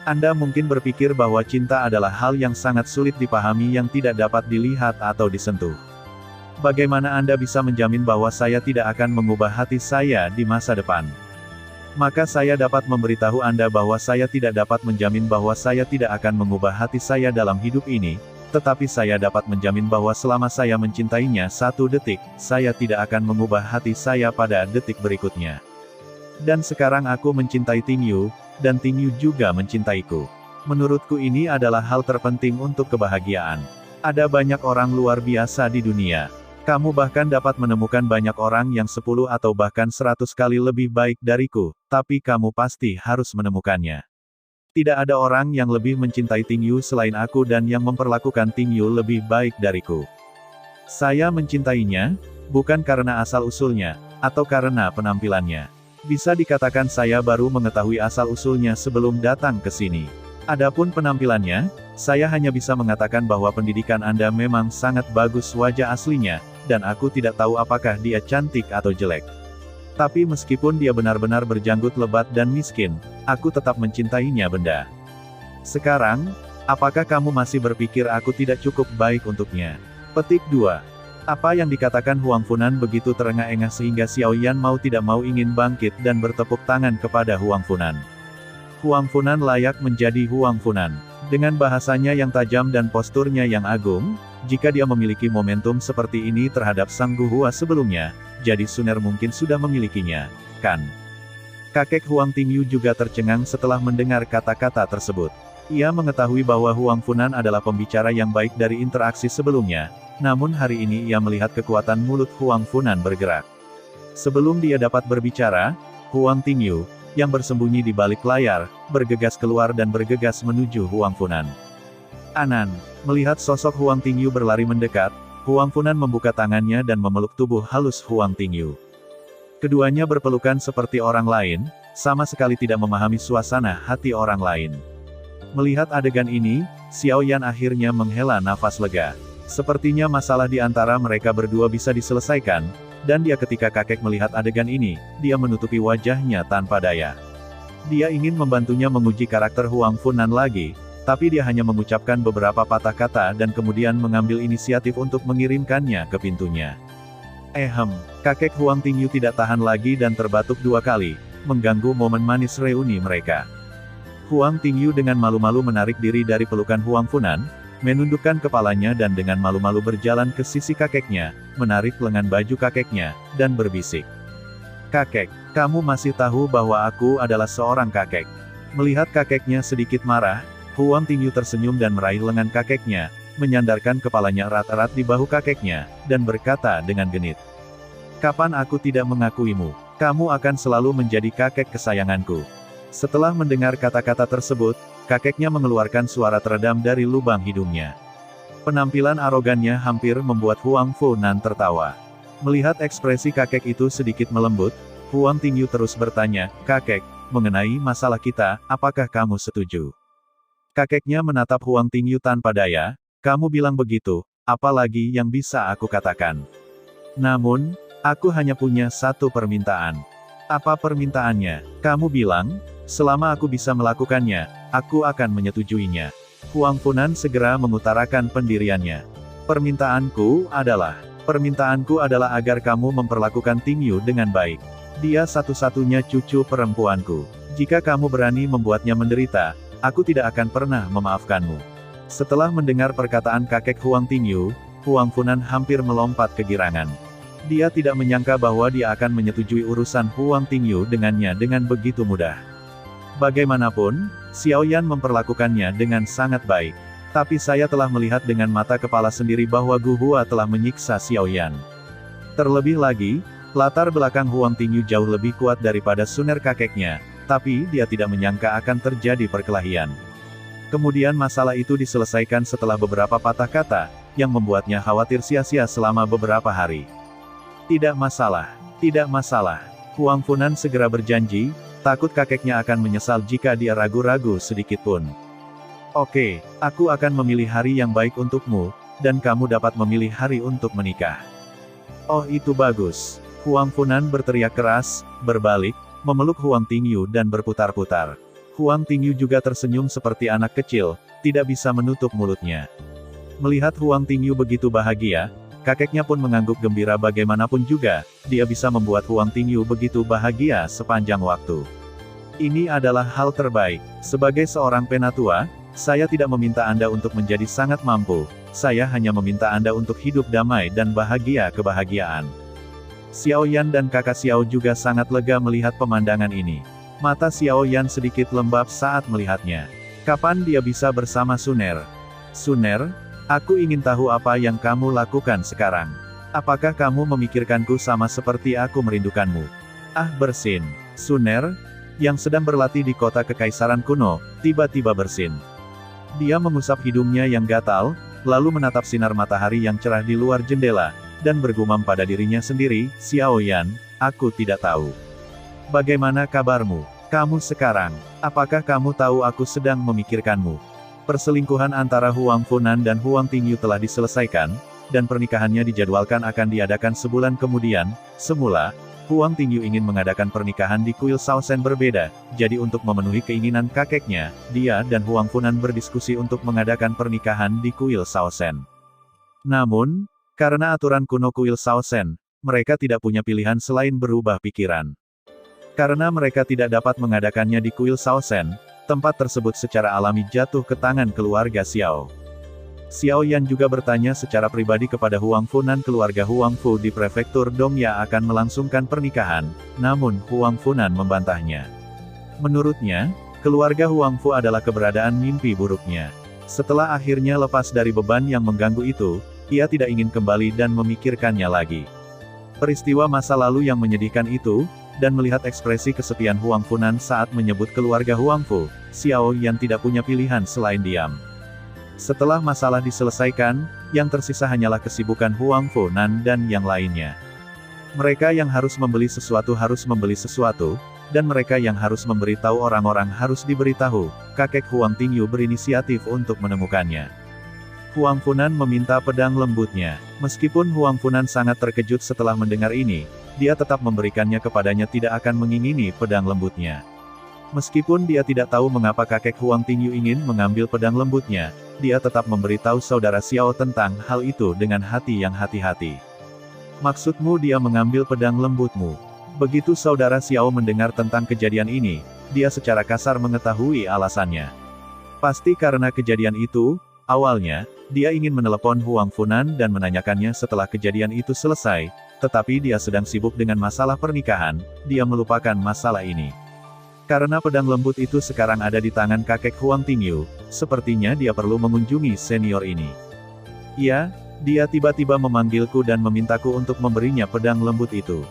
Speaker 1: Anda mungkin berpikir bahwa cinta adalah hal yang sangat sulit dipahami yang tidak dapat dilihat atau disentuh. Bagaimana Anda bisa menjamin bahwa saya tidak akan mengubah hati saya di masa depan? Maka saya dapat memberitahu Anda bahwa saya tidak dapat menjamin bahwa saya tidak akan mengubah hati saya dalam hidup ini, tetapi saya dapat menjamin bahwa selama saya mencintainya 1 detik, saya tidak akan mengubah hati saya pada detik berikutnya. Dan sekarang aku mencintai Ting Yu, dan Ting Yu juga mencintaiku. Menurutku ini adalah hal terpenting untuk kebahagiaan. Ada banyak orang luar biasa di dunia. Kamu bahkan dapat menemukan banyak orang yang 10 atau bahkan 100 kali lebih baik dariku, tapi kamu pasti harus menemukannya. Tidak ada orang yang lebih mencintai Ting Yu selain aku dan yang memperlakukan Ting Yu lebih baik dariku. Saya mencintainya, bukan karena asal-usulnya, atau karena penampilannya. Bisa dikatakan saya baru mengetahui asal-usulnya sebelum datang ke sini. Adapun penampilannya, saya hanya bisa mengatakan bahwa pendidikan Anda memang sangat bagus wajah aslinya, dan aku tidak tahu apakah dia cantik atau jelek. Tapi meskipun dia benar-benar berjanggut lebat dan miskin, aku tetap mencintainya benda. Sekarang, apakah kamu masih berpikir aku tidak cukup baik untuknya? Petik 2. Apa yang dikatakan Huang Funan begitu terengah-engah sehingga Xiao Yan mau tidak mau ingin bangkit dan bertepuk tangan kepada Huang Funan. Huang Funan layak menjadi Huang Funan. Dengan bahasanya yang tajam dan posturnya yang agung, jika dia memiliki momentum seperti ini terhadap Sang Guhua sebelumnya, jadi Suner mungkin sudah memilikinya, kan? Kakek Huang Tingyu juga tercengang setelah mendengar kata-kata tersebut. Ia mengetahui bahwa Huang Funan adalah pembicara yang baik dari interaksi sebelumnya, namun hari ini ia melihat kekuatan mulut Huang Funan bergerak. Sebelum dia dapat berbicara, Huang Tingyu, yang bersembunyi di balik layar, bergegas keluar dan bergegas menuju Huang Funan. Anan, melihat sosok Huang Tingyu berlari mendekat, Huang Funan membuka tangannya dan memeluk tubuh halus Huang Tingyu. Keduanya berpelukan seperti orang lain, sama sekali tidak memahami suasana hati orang lain. Melihat adegan ini, Xiao Yan akhirnya menghela nafas lega. Sepertinya masalah di antara mereka berdua bisa diselesaikan, dan ketika kakek melihat adegan ini, dia menutupi wajahnya tanpa daya. Dia ingin membantunya menguji karakter Huang Funan lagi, tapi dia hanya mengucapkan beberapa patah kata dan kemudian mengambil inisiatif untuk mengirimkannya ke pintunya. Kakek Huang Tingyu tidak tahan lagi dan terbatuk 2 kali, mengganggu momen manis reuni mereka. Huang Tingyu dengan malu-malu menarik diri dari pelukan Huang Funan, menundukkan kepalanya dan dengan malu-malu berjalan ke sisi kakeknya, menarik lengan baju kakeknya, dan berbisik. "Kakek, kamu masih tahu bahwa aku adalah seorang kakek." Melihat kakeknya sedikit marah, Huang Tingyu tersenyum dan meraih lengan kakeknya, menyandarkan kepalanya erat-erat di bahu kakeknya, dan berkata dengan genit, "Kapan aku tidak mengakuimu? Kamu akan selalu menjadi kakek kesayanganku." Setelah mendengar kata-kata tersebut, kakeknya mengeluarkan suara teredam dari lubang hidungnya. Penampilan arogannya hampir membuat Huang Funan tertawa. Melihat ekspresi kakek itu sedikit melembut, Huang Tingyu terus bertanya, "Kakek, mengenai masalah kita, apakah kamu setuju?" Kakeknya menatap Huang Tingyu tanpa daya, "Kamu bilang begitu, apalagi yang bisa aku katakan? Namun, aku hanya punya satu permintaan." "Apa permintaannya?" "Kamu bilang, selama aku bisa melakukannya, aku akan menyetujuinya." Huang Funan segera mengutarakan pendiriannya. Permintaanku adalah agar kamu memperlakukan Tingyu dengan baik. Dia satu-satunya cucu perempuanku. Jika kamu berani membuatnya menderita, aku tidak akan pernah memaafkanmu." Setelah mendengar perkataan kakek Huang Tingyu, Huang Funan hampir melompat kegirangan. Dia tidak menyangka bahwa dia akan menyetujui urusan Huang Tingyu dengannya dengan begitu mudah. Bagaimanapun, Xiao Yan memperlakukannya dengan sangat baik. Tapi saya telah melihat dengan mata kepala sendiri bahwa Gu Hua telah menyiksa Xiao Yan. Terlebih lagi, latar belakang Huang Tingyu jauh lebih kuat daripada suner kakeknya, tapi dia tidak menyangka akan terjadi perkelahian. Kemudian masalah itu diselesaikan setelah beberapa patah kata, yang membuatnya khawatir sia-sia selama beberapa hari. Tidak masalah. Huang Funan segera berjanji, takut kakeknya akan menyesal jika dia ragu-ragu sedikit pun. "Oke, aku akan memilih hari yang baik untukmu, dan kamu dapat memilih hari untuk menikah." "Oh, itu bagus." Huang Funan berteriak keras, berbalik, memeluk Huang Tingyu dan berputar-putar. Huang Tingyu juga tersenyum seperti anak kecil, tidak bisa menutup mulutnya. Melihat Huang Tingyu begitu bahagia, kakeknya pun mengangguk gembira. Bagaimanapun juga, dia bisa membuat Huang Tingyu begitu bahagia sepanjang waktu. Ini adalah hal terbaik. Sebagai seorang penatua, saya tidak meminta Anda untuk menjadi sangat mampu, saya hanya meminta Anda untuk hidup damai dan bahagia kebahagiaan. Xiao Yan dan kakak Xiao juga sangat lega melihat pemandangan ini. Mata Xiao Yan sedikit lembab saat melihatnya. Kapan dia bisa bersama Suner? "Suner, aku ingin tahu apa yang kamu lakukan sekarang. Apakah kamu memikirkanku sama seperti aku merindukanmu?" "Ah, bersin." Suner, yang sedang berlatih di kota kekaisaran kuno, tiba-tiba bersin. Dia mengusap hidungnya yang gatal, lalu menatap sinar matahari yang cerah di luar jendela, dan bergumam pada dirinya sendiri, "Xiao Yan, aku tidak tahu. Bagaimana kabarmu? Kamu sekarang? Apakah kamu tahu aku sedang memikirkanmu?" Perselingkuhan antara Huang Funan dan Huang Tingyu telah diselesaikan, dan pernikahannya dijadwalkan akan diadakan sebulan kemudian. Semula, Huang Tingyu ingin mengadakan pernikahan di kuil Shaosen berbeda, jadi untuk memenuhi keinginan kakeknya, dia dan Huang Funan berdiskusi untuk mengadakan pernikahan di kuil Shaosen. Namun, karena aturan kuno kuil Shaosen, mereka tidak punya pilihan selain berubah pikiran. Karena mereka tidak dapat mengadakannya di kuil Shaosen, tempat tersebut secara alami jatuh ke tangan keluarga Xiao. Xiao Yan juga bertanya secara pribadi kepada Huang Funan. Keluarga Huang Fu di prefektur Dongya akan melangsungkan pernikahan, namun Huang Funan membantahnya. Menurutnya, keluarga Huang Fu adalah keberadaan mimpi buruknya. Setelah akhirnya lepas dari beban yang mengganggu itu, ia tidak ingin kembali dan memikirkannya lagi. Peristiwa masa lalu yang menyedihkan itu, dan melihat ekspresi kesepian Huang Funan saat menyebut keluarga Huang Fu, Xiao Yan tidak punya pilihan selain diam. Setelah masalah diselesaikan, yang tersisa hanyalah kesibukan Huang Funan dan yang lainnya. Mereka yang harus membeli sesuatu, dan mereka yang harus memberitahu orang-orang harus diberitahu. Kakek Huang Tingyu berinisiatif untuk menemukannya. Huang Funan meminta pedang lembutnya. Meskipun Huang Funan sangat terkejut setelah mendengar ini, dia tetap memberikannya kepadanya, tidak akan mengingini pedang lembutnya. Meskipun dia tidak tahu mengapa kakek Huang Tingyu ingin mengambil pedang lembutnya, dia tetap memberitahu saudara Xiao tentang hal itu dengan hati yang hati-hati. Maksudmu dia mengambil pedang lembutmu? Begitu saudara Xiao mendengar tentang kejadian ini, dia secara kasar mengetahui alasannya. Pasti karena kejadian itu, awalnya, dia ingin menelepon Huang Funan dan menanyakannya setelah kejadian itu selesai, tetapi dia sedang sibuk dengan masalah pernikahan, dia melupakan masalah ini. Karena pedang lembut itu sekarang ada di tangan kakek Huang Tingyu, sepertinya dia perlu mengunjungi senior ini. Ya, dia tiba-tiba memanggilku dan memintaku untuk memberinya pedang lembut itu.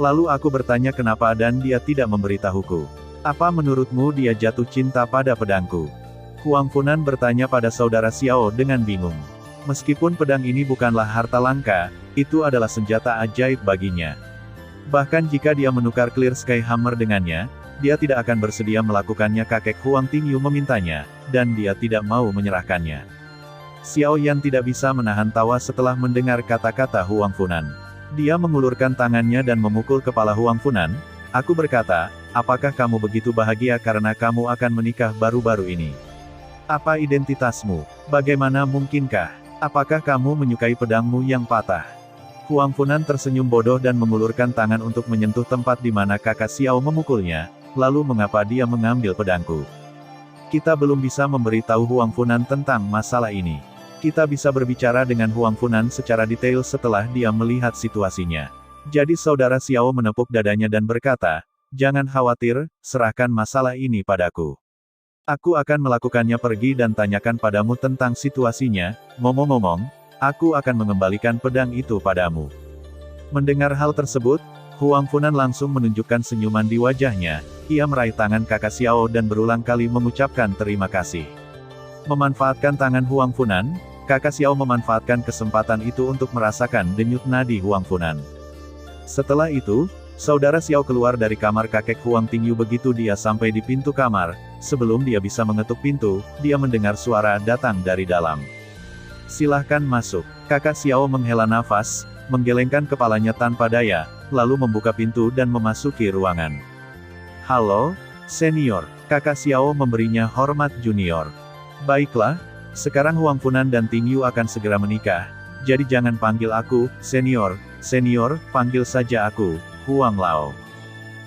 Speaker 1: Lalu aku bertanya kenapa dan dia tidak memberitahuku. Apa menurutmu dia jatuh cinta pada pedangku? Huang Funan bertanya pada saudara Xiao dengan bingung. Meskipun pedang ini bukanlah harta langka, itu adalah senjata ajaib baginya. Bahkan jika dia menukar Clear Sky Hammer dengannya, dia tidak akan bersedia melakukannya. Kakek Huang Tingyu memintanya, dan dia tidak mau menyerahkannya. Xiao Yan tidak bisa menahan tawa setelah mendengar kata-kata Huang Funan. Dia mengulurkan tangannya dan memukul kepala Huang Funan. Aku berkata, apakah kamu begitu bahagia karena kamu akan menikah baru-baru ini? Apa identitasmu? Bagaimana mungkinkah? Apakah kamu menyukai pedangmu yang patah? Huang Funan tersenyum bodoh dan mengulurkan tangan untuk menyentuh tempat di mana kakak Xiao memukulnya. Lalu mengapa dia mengambil pedangku? Kita belum bisa memberitahu Huang Funan tentang masalah ini. Kita bisa berbicara dengan Huang Funan secara detail setelah dia melihat situasinya. Jadi saudara Xiao menepuk dadanya dan berkata, jangan khawatir, serahkan masalah ini padaku. Aku akan melakukannya. Pergi dan tanyakan padamu tentang situasinya. Ngomong-ngomong, aku akan mengembalikan pedang itu padamu. Mendengar hal tersebut, Huang Funan langsung menunjukkan senyuman di wajahnya. Ia meraih tangan kakak Xiao dan berulang kali mengucapkan terima kasih. Memanfaatkan tangan Huang Funan, kakak Xiao memanfaatkan kesempatan itu untuk merasakan denyut nadi Huang Funan. Setelah itu, saudara Xiao keluar dari kamar kakek Huang Tingyu. Begitu dia sampai di pintu kamar, sebelum dia bisa mengetuk pintu, dia mendengar suara datang dari dalam. Silahkan masuk. Kakak Xiao menghela nafas, menggelengkan kepalanya tanpa daya, lalu membuka pintu dan memasuki ruangan. Halo, senior. Kakak Xiao memberinya hormat junior. Baiklah, sekarang Huang Funan dan Tingyu akan segera menikah, jadi jangan panggil aku, senior, panggil saja aku, Huang Lao.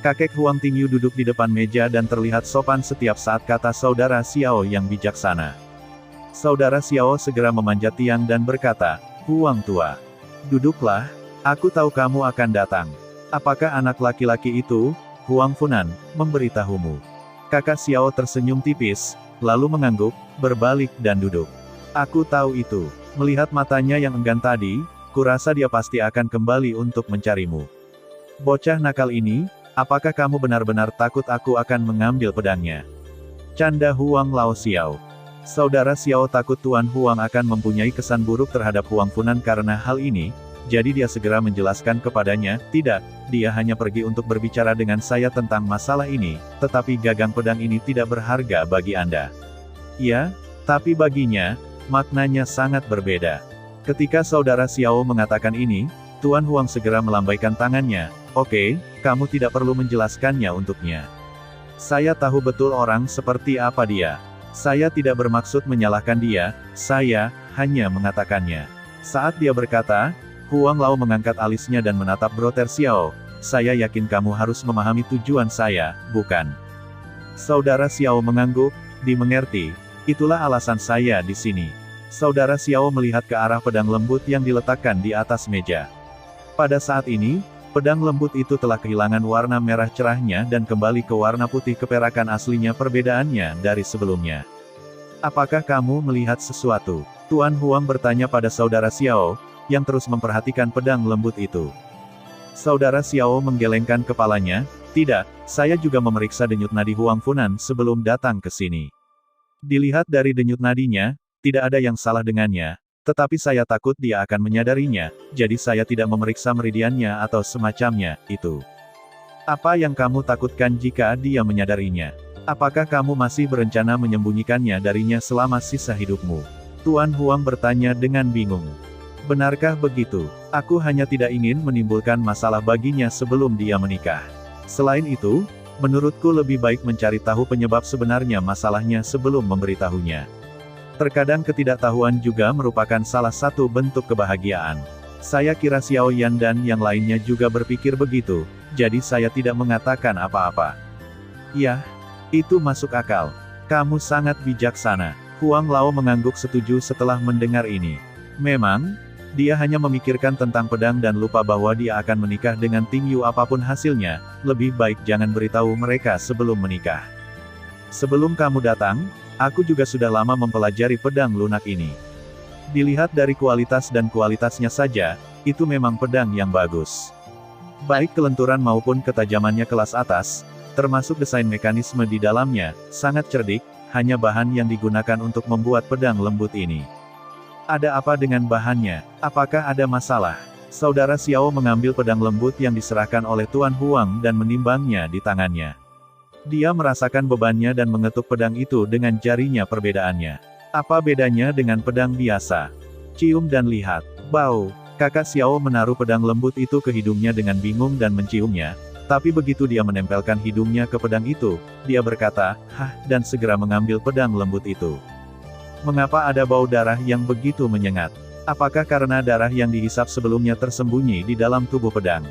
Speaker 1: Kakek Huang Tingyu duduk di depan meja dan terlihat sopan setiap saat kata saudara Xiao yang bijaksana. Saudara Xiao segera memanjat tiang dan berkata, Huang tua, duduklah, aku tahu kamu akan datang. Apakah anak laki-laki itu, Huang Funan, memberitahumu? Kakak Xiao tersenyum tipis, lalu mengangguk, berbalik dan duduk. Aku tahu itu. Melihat matanya yang enggan tadi, kurasa dia pasti akan kembali untuk mencarimu. Bocah nakal ini, apakah kamu benar-benar takut aku akan mengambil pedangnya? Canda Huang Lao Xiao. Saudara Xiao takut Tuan Huang akan mempunyai kesan buruk terhadap Huang Funan karena hal ini, jadi dia segera menjelaskan kepadanya, tidak, dia hanya pergi untuk berbicara dengan saya tentang masalah ini, tetapi gagang pedang ini tidak berharga bagi Anda. Ya, tapi baginya, maknanya sangat berbeda. Ketika saudara Xiao mengatakan ini, Tuan Huang segera melambaikan tangannya, oke, kamu tidak perlu menjelaskannya untuknya. Saya tahu betul orang seperti apa dia. Saya tidak bermaksud menyalahkan dia, saya hanya mengatakannya. Saat dia berkata, Huang Lao mengangkat alisnya dan menatap Brother Xiao, saya yakin kamu harus memahami tujuan saya, bukan? Saudara Xiao mengangguk, dimengerti, itulah alasan saya di sini. Saudara Xiao melihat ke arah pedang lembut yang diletakkan di atas meja. Pada saat ini, pedang lembut itu telah kehilangan warna merah cerahnya dan kembali ke warna putih keperakan aslinya. Perbedaannya dari sebelumnya. Apakah kamu melihat sesuatu? Tuan Huang bertanya pada saudara Xiao, yang terus memperhatikan pedang lembut itu. Saudara Xiao menggelengkan kepalanya, tidak, saya juga memeriksa denyut nadi Huang Funan sebelum datang ke sini. Dilihat dari denyut nadinya, tidak ada yang salah dengannya, tetapi saya takut dia akan menyadarinya, jadi saya tidak memeriksa meridiannya atau semacamnya, itu. Apa yang kamu takutkan jika dia menyadarinya? Apakah kamu masih berencana menyembunyikannya darinya selama sisa hidupmu? Tuan Huang bertanya dengan bingung. Benarkah begitu? Aku hanya tidak ingin menimbulkan masalah baginya sebelum dia menikah. Selain itu, menurutku lebih baik mencari tahu penyebab sebenarnya masalahnya sebelum memberitahunya. Terkadang ketidaktahuan juga merupakan salah satu bentuk kebahagiaan. Saya kira Xiao Yan dan yang lainnya juga berpikir begitu, jadi saya tidak mengatakan apa-apa. Ya, itu masuk akal. Kamu sangat bijaksana. Huang Lao mengangguk setuju setelah mendengar ini. Memang, dia hanya memikirkan tentang pedang dan lupa bahwa dia akan menikah dengan Ting Yu apapun hasilnya, lebih baik jangan beritahu mereka sebelum menikah. Sebelum kamu datang, aku juga sudah lama mempelajari pedang lunak ini. Dilihat dari kualitas dan kualitasnya saja, itu memang pedang yang bagus. Baik kelenturan maupun ketajamannya kelas atas, termasuk desain mekanisme di dalamnya, sangat cerdik, hanya bahan yang digunakan untuk membuat pedang lembut ini. Ada apa dengan bahannya? Apakah ada masalah? Saudara Xiao mengambil pedang lembut yang diserahkan oleh Tuan Huang dan menimbangnya di tangannya. Dia merasakan bebannya dan mengetuk pedang itu dengan jarinya. Perbedaannya. Apa bedanya dengan pedang biasa? Cium dan lihat. Bau. Kakak Xiao menaruh pedang lembut itu ke hidungnya dengan bingung dan menciumnya, tapi begitu dia menempelkan hidungnya ke pedang itu, dia berkata, "Hah," dan segera mengambil pedang lembut itu. Mengapa ada bau darah yang begitu menyengat? Apakah karena darah yang dihisap sebelumnya tersembunyi di dalam tubuh pedang?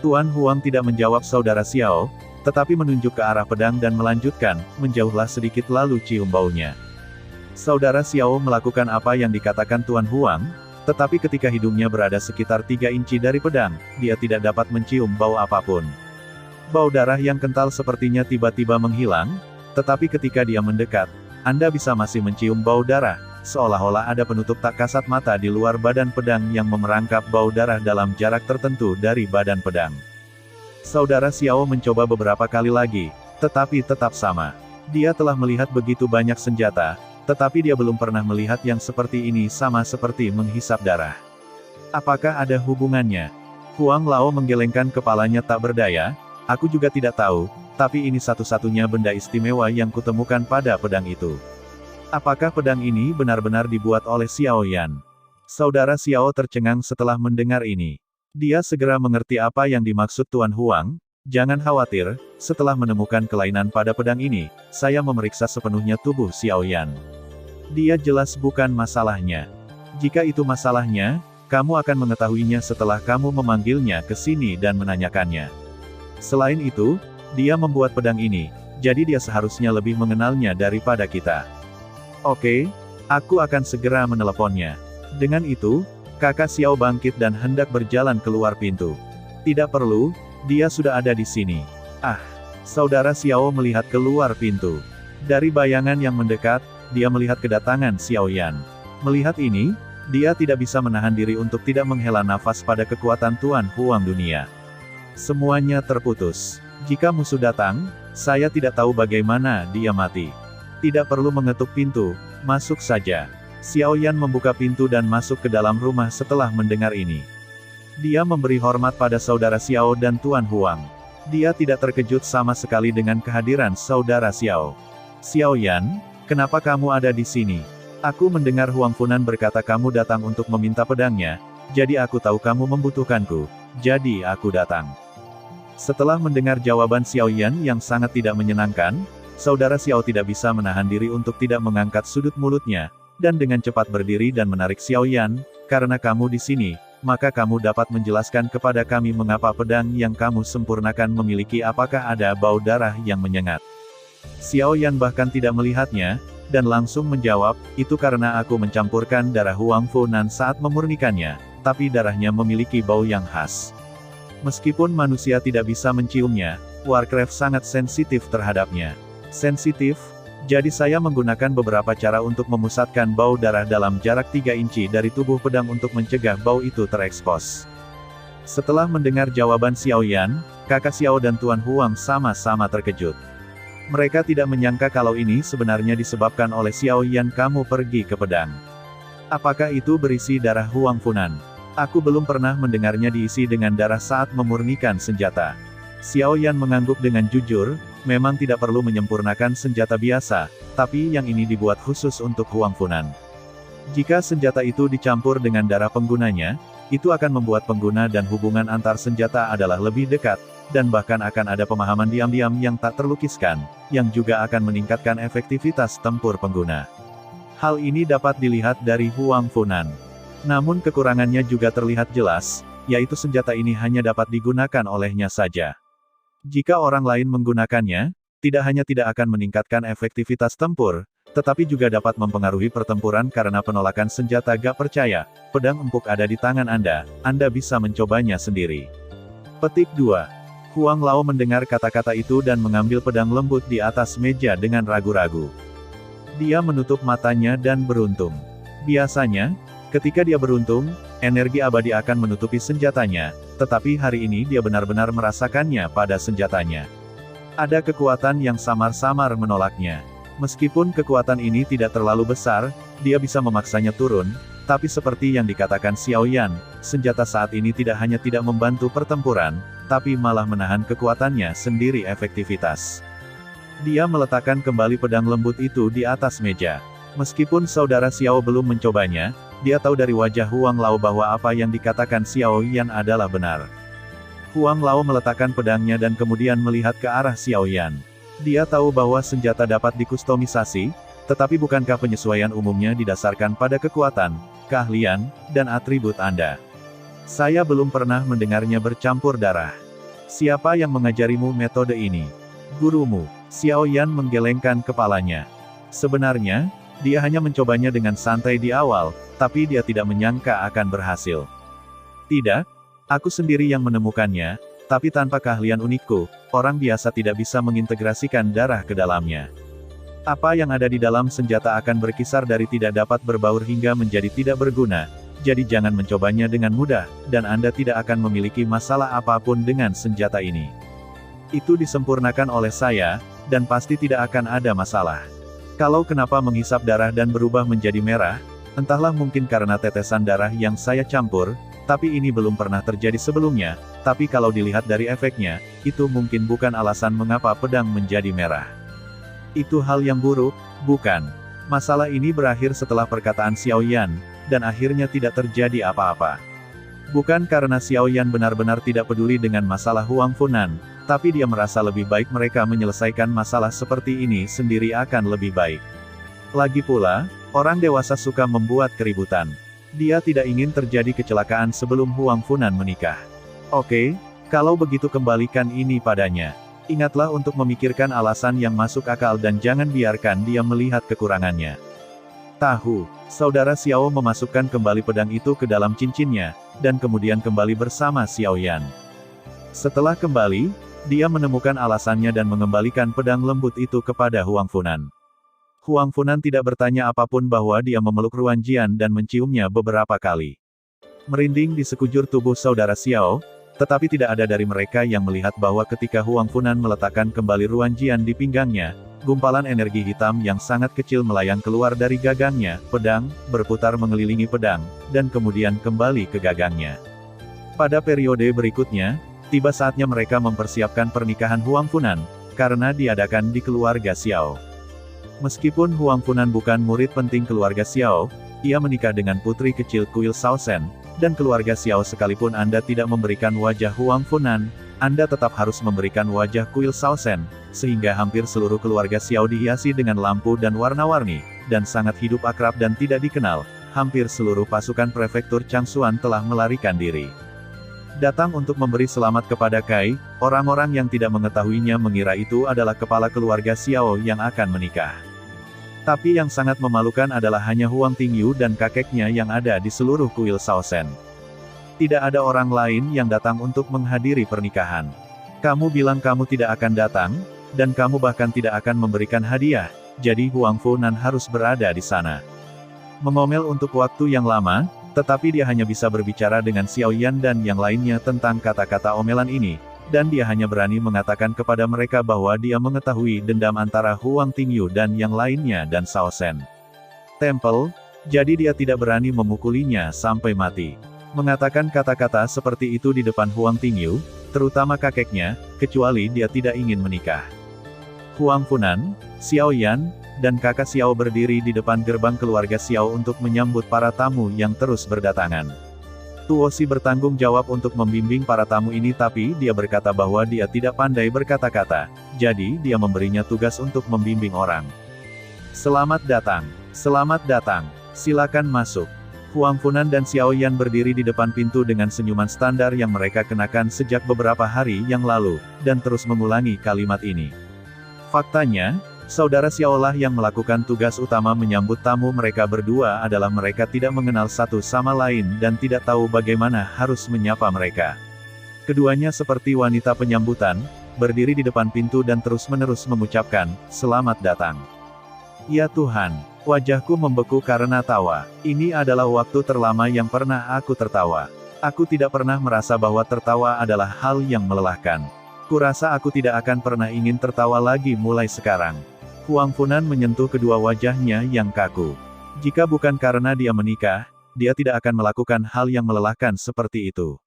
Speaker 1: Tuan Huang tidak menjawab saudara Xiao, tetapi menunjuk ke arah pedang dan melanjutkan, "Menjauhlah sedikit lalu cium baunya." Saudara Xiao melakukan apa yang dikatakan Tuan Huang, tetapi ketika hidungnya berada sekitar 3 inci dari pedang, dia tidak dapat mencium bau apapun. Bau darah yang kental sepertinya tiba-tiba menghilang, tetapi ketika dia mendekat, Anda bisa masih mencium bau darah, seolah-olah ada penutup tak kasat mata di luar badan pedang yang memerangkap bau darah dalam jarak tertentu dari badan pedang. Saudara Xiao mencoba beberapa kali lagi, tetapi tetap sama. Dia telah melihat begitu banyak senjata, tetapi dia belum pernah melihat yang seperti ini, sama seperti menghisap darah. Apakah ada hubungannya? Huang Lao menggelengkan kepalanya tak berdaya. Aku juga tidak tahu, tapi ini satu-satunya benda istimewa yang kutemukan pada pedang itu. Apakah pedang ini benar-benar dibuat oleh Xiao Yan? Saudara Xiao tercengang setelah mendengar ini. Dia segera mengerti apa yang dimaksud Tuan Huang. Jangan khawatir, setelah menemukan kelainan pada pedang ini, saya memeriksa sepenuhnya tubuh Xiao Yan. Dia jelas bukan masalahnya. Jika itu masalahnya, kamu akan mengetahuinya setelah kamu memanggilnya ke sini dan menanyakannya. Selain itu, dia membuat pedang ini, jadi dia seharusnya lebih mengenalnya daripada kita. Oke, aku akan segera meneleponnya. Dengan itu, kakak Xiao bangkit dan hendak berjalan keluar pintu. Tidak perlu, dia sudah ada di sini. Ah, saudara Xiao melihat keluar pintu. Dari bayangan yang mendekat, dia melihat kedatangan Xiao Yan. Melihat ini, dia tidak bisa menahan diri untuk tidak menghela nafas pada kekuatan Tuan Huang dunia. Semuanya terputus. Jika musuh datang, saya tidak tahu bagaimana dia mati. Tidak perlu mengetuk pintu, masuk saja. Xiao Yan membuka pintu dan masuk ke dalam rumah setelah mendengar ini. Dia memberi hormat pada saudara Xiao dan Tuan Huang. Dia tidak terkejut sama sekali dengan kehadiran saudara Xiao. Xiao Yan, kenapa kamu ada di sini? Aku mendengar Huang Funan berkata kamu datang untuk meminta pedangnya, jadi aku tahu kamu membutuhkanku, jadi aku datang. Setelah mendengar jawaban Xiao Yan yang sangat tidak menyenangkan, saudara Xiao tidak bisa menahan diri untuk tidak mengangkat sudut mulutnya, dan dengan cepat berdiri dan menarik Xiao Yan, karena kamu di sini, maka kamu dapat menjelaskan kepada kami mengapa pedang yang kamu sempurnakan memiliki apakah ada bau darah yang menyengat. Xiao Yan bahkan tidak melihatnya, dan langsung menjawab, itu karena aku mencampurkan darah Huang Funan saat memurnikannya, tapi darahnya memiliki bau yang khas. Meskipun manusia tidak bisa menciumnya, Warcraft sangat sensitif terhadapnya. Sensitif? Jadi saya menggunakan beberapa cara untuk memusatkan bau darah dalam jarak 3 inci dari tubuh pedang untuk mencegah bau itu terekspos. Setelah mendengar jawaban Xiao Yan, kakak Xiao dan Tuan Huang sama-sama terkejut. Mereka tidak menyangka kalau ini sebenarnya disebabkan oleh Xiao Yan kamu pergi ke pedang. Apakah itu berisi darah Huang Funan? Aku belum pernah mendengarnya diisi dengan darah saat memurnikan senjata. Xiao Yan mengangguk dengan jujur, memang tidak perlu menyempurnakan senjata biasa, tapi yang ini dibuat khusus untuk Huang Funan. Jika senjata itu dicampur dengan darah penggunanya, itu akan membuat pengguna dan hubungan antar senjata adalah lebih dekat, dan bahkan akan ada pemahaman diam-diam yang tak terlukiskan, yang juga akan meningkatkan efektivitas tempur pengguna. Hal ini dapat dilihat dari Huang Funan. Namun kekurangannya juga terlihat jelas, yaitu senjata ini hanya dapat digunakan olehnya saja. Jika orang lain menggunakannya, tidak hanya tidak akan meningkatkan efektivitas tempur, tetapi juga dapat mempengaruhi pertempuran karena penolakan senjata gak percaya. Pedang empuk ada di tangan Anda bisa mencobanya sendiri. Petik 2. Huang Lao mendengar kata-kata itu dan mengambil pedang lembut di atas meja dengan ragu-ragu. Dia menutup matanya dan beruntung. Biasanya, ketika dia beruntung, energi abadi akan menutupi senjatanya, tetapi hari ini dia benar-benar merasakannya pada senjatanya. Ada kekuatan yang samar-samar menolaknya. Meskipun kekuatan ini tidak terlalu besar, dia bisa memaksanya turun, tapi seperti yang dikatakan Xiao Yan, senjata saat ini tidak hanya tidak membantu pertempuran, tapi malah menahan kekuatannya sendiri efektivitas. Dia meletakkan kembali pedang lembut itu di atas meja. Meskipun saudara Xiao belum mencobanya, dia tahu dari wajah Huang Lao bahwa apa yang dikatakan Xiao Yan adalah benar. Huang Lao meletakkan pedangnya dan kemudian melihat ke arah Xiao Yan. Dia tahu bahwa senjata dapat dikustomisasi, tetapi bukankah penyesuaian umumnya didasarkan pada kekuatan, keahlian, dan atribut Anda? Saya belum pernah mendengarnya bercampur darah. Siapa yang mengajarimu metode ini? Gurumu. Xiao Yan menggelengkan kepalanya. Sebenarnya, dia hanya mencobanya dengan santai di awal, tapi dia tidak menyangka akan berhasil. Tidak, aku sendiri yang menemukannya, tapi tanpa keahlian unikku, orang biasa tidak bisa mengintegrasikan darah ke dalamnya. Apa yang ada di dalam senjata akan berkisar dari tidak dapat berbaur hingga menjadi tidak berguna, jadi jangan mencobanya dengan mudah, dan Anda tidak akan memiliki masalah apapun dengan senjata ini. Itu disempurnakan oleh saya, dan pasti tidak akan ada masalah. Kalau kenapa menghisap darah dan berubah menjadi merah, entahlah mungkin karena tetesan darah yang saya campur, tapi ini belum pernah terjadi sebelumnya, tapi kalau dilihat dari efeknya, itu mungkin bukan alasan mengapa pedang menjadi merah. Itu hal yang buruk, bukan? Masalah ini berakhir setelah perkataan Xiao Yan, dan akhirnya tidak terjadi apa-apa. Bukan karena Xiao Yan benar-benar tidak peduli dengan masalah Huang Funan, tapi dia merasa lebih baik mereka menyelesaikan masalah seperti ini sendiri akan lebih baik. Lagi pula, orang dewasa suka membuat keributan. Dia tidak ingin terjadi kecelakaan sebelum Huang Funan menikah. Oke, kalau begitu kembalikan ini padanya. Ingatlah untuk memikirkan alasan yang masuk akal dan jangan biarkan dia melihat kekurangannya. Tahu, saudara Xiao memasukkan kembali pedang itu ke dalam cincinnya, dan kemudian kembali bersama Xiao Yan. Setelah kembali, dia menemukan alasannya dan mengembalikan pedang lembut itu kepada Huang Funan. Huang Funan tidak bertanya apapun bahwa dia memeluk Ruan Jian dan menciumnya beberapa kali. Merinding di sekujur tubuh saudara Xiao, tetapi tidak ada dari mereka yang melihat bahwa ketika Huang Funan meletakkan kembali Ruan Jian di pinggangnya, gumpalan energi hitam yang sangat kecil melayang keluar dari gagangnya, pedang, berputar mengelilingi pedang, dan kemudian kembali ke gagangnya. Pada periode berikutnya, tiba saatnya mereka mempersiapkan pernikahan Huang Funan, karena diadakan di keluarga Xiao. Meskipun Huang Funan bukan murid penting keluarga Xiao, ia menikah dengan putri kecil Kuil Shaosen, dan keluarga Xiao sekalipun Anda tidak memberikan wajah Huang Funan, Anda tetap harus memberikan wajah Kuil Shaosen, sehingga hampir seluruh keluarga Xiao dihiasi dengan lampu dan warna-warni, dan sangat hidup akrab dan tidak dikenal. Hampir seluruh pasukan prefektur Changshuan telah melarikan diri. Datang untuk memberi selamat kepada Kai, orang-orang yang tidak mengetahuinya mengira itu adalah kepala keluarga Xiao yang akan menikah. Tapi yang sangat memalukan adalah hanya Huang Tingyu dan kakeknya yang ada di seluruh kuil Shaosen. Tidak ada orang lain yang datang untuk menghadiri pernikahan. Kamu bilang kamu tidak akan datang, dan kamu bahkan tidak akan memberikan hadiah, jadi Huang Funan harus berada di sana. Mengomel untuk waktu yang lama, tetapi dia hanya bisa berbicara dengan Xiao Yan dan yang lainnya tentang kata-kata omelan ini, dan dia hanya berani mengatakan kepada mereka bahwa dia mengetahui dendam antara Huang Tingyu dan yang lainnya dan Shaosen Temple, jadi dia tidak berani memukulinya sampai mati. Mengatakan kata-kata seperti itu di depan Huang Tingyu, terutama kakeknya, kecuali dia tidak ingin menikah. Huang Funan, Xiao Yan, dan kakak Xiao berdiri di depan gerbang keluarga Xiao untuk menyambut para tamu yang terus berdatangan. Tuosi bertanggung jawab untuk membimbing para tamu ini, tapi dia berkata bahwa dia tidak pandai berkata-kata, jadi dia memberinya tugas untuk membimbing orang. Selamat datang, silakan masuk. Huang Funan dan Xiao Yan berdiri di depan pintu dengan senyuman standar yang mereka kenakan sejak beberapa hari yang lalu, dan terus mengulangi kalimat ini. Faktanya, saudara Xiao lah yang melakukan tugas utama menyambut tamu mereka berdua adalah mereka tidak mengenal satu sama lain dan tidak tahu bagaimana harus menyapa mereka. Keduanya seperti wanita penyambutan, berdiri di depan pintu dan terus-menerus mengucapkan, "Selamat datang." Ya Tuhan, wajahku membeku karena tawa. Ini adalah waktu terlama yang pernah aku tertawa. Aku tidak pernah merasa bahwa tertawa adalah hal yang melelahkan. Kurasa aku tidak akan pernah ingin tertawa lagi mulai sekarang. Huang Funan menyentuh kedua wajahnya yang kaku. Jika bukan karena dia menikah, dia tidak akan melakukan hal yang melelahkan seperti itu.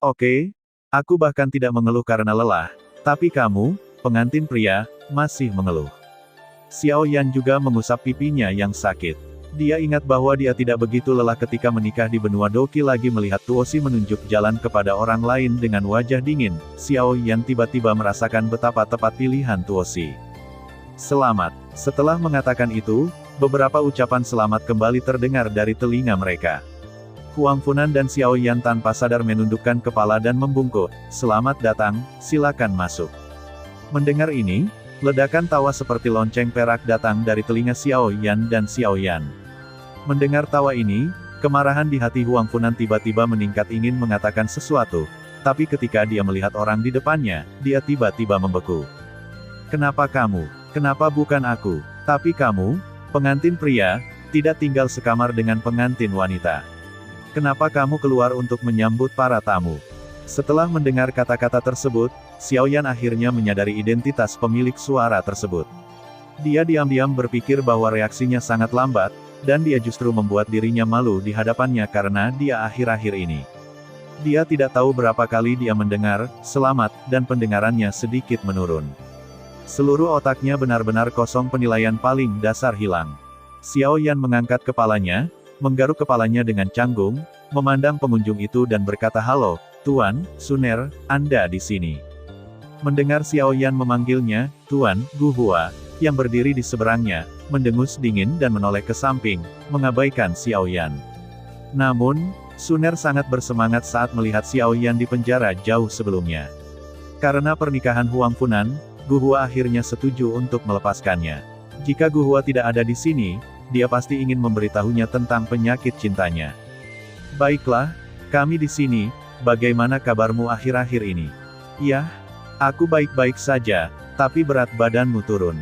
Speaker 1: Oke, aku bahkan tidak mengeluh karena lelah, tapi kamu, pengantin pria, masih mengeluh. Xiao Yan juga mengusap pipinya yang sakit. Dia ingat bahwa dia tidak begitu lelah ketika menikah di benua Doki lagi melihat Tuosi menunjuk jalan kepada orang lain dengan wajah dingin. Xiao Yan tiba-tiba merasakan betapa tepat pilihan Tuosi. Selamat. Setelah mengatakan itu, beberapa ucapan selamat kembali terdengar dari telinga mereka. Huang Funan dan Xiao Yan tanpa sadar menundukkan kepala dan membungkuk. Selamat datang, silakan masuk. Mendengar ini, ledakan tawa seperti lonceng perak datang dari telinga Xiao Yan dan Xiao Yan. Mendengar tawa ini, kemarahan di hati Huang Funan tiba-tiba meningkat ingin mengatakan sesuatu, tapi ketika dia melihat orang di depannya, dia tiba-tiba membeku. Kenapa kamu? Kenapa bukan aku? Tapi kamu, pengantin pria, tidak tinggal sekamar dengan pengantin wanita. Kenapa kamu keluar untuk menyambut para tamu? Setelah mendengar kata-kata tersebut, Xiao Yan akhirnya menyadari identitas pemilik suara tersebut. Dia diam-diam berpikir bahwa reaksinya sangat lambat, dan dia justru membuat dirinya malu di hadapannya karena dia akhir-akhir ini. Dia tidak tahu berapa kali dia mendengar, selamat, dan pendengarannya sedikit menurun. Seluruh otaknya benar-benar kosong, penilaian paling dasar hilang. Xiao Yan mengangkat kepalanya, menggaruk kepalanya dengan canggung, memandang pengunjung itu dan berkata, "Halo, Tuan, Suner, Anda di sini." Mendengar Xiao Yan memanggilnya, Tuan Gu Hua, yang berdiri di seberangnya, mendengus dingin dan menoleh ke samping, mengabaikan Xiao Yan. Namun, Suner sangat bersemangat saat melihat Xiao Yan di penjara jauh sebelumnya. Karena pernikahan Huang Funan, Gu Hua akhirnya setuju untuk melepaskannya. Jika Gu Hua tidak ada di sini, dia pasti ingin memberitahunya tentang penyakit cintanya. Baiklah, kami di sini, bagaimana kabarmu akhir-akhir ini? Ya, aku baik-baik saja, tapi berat badanmu turun.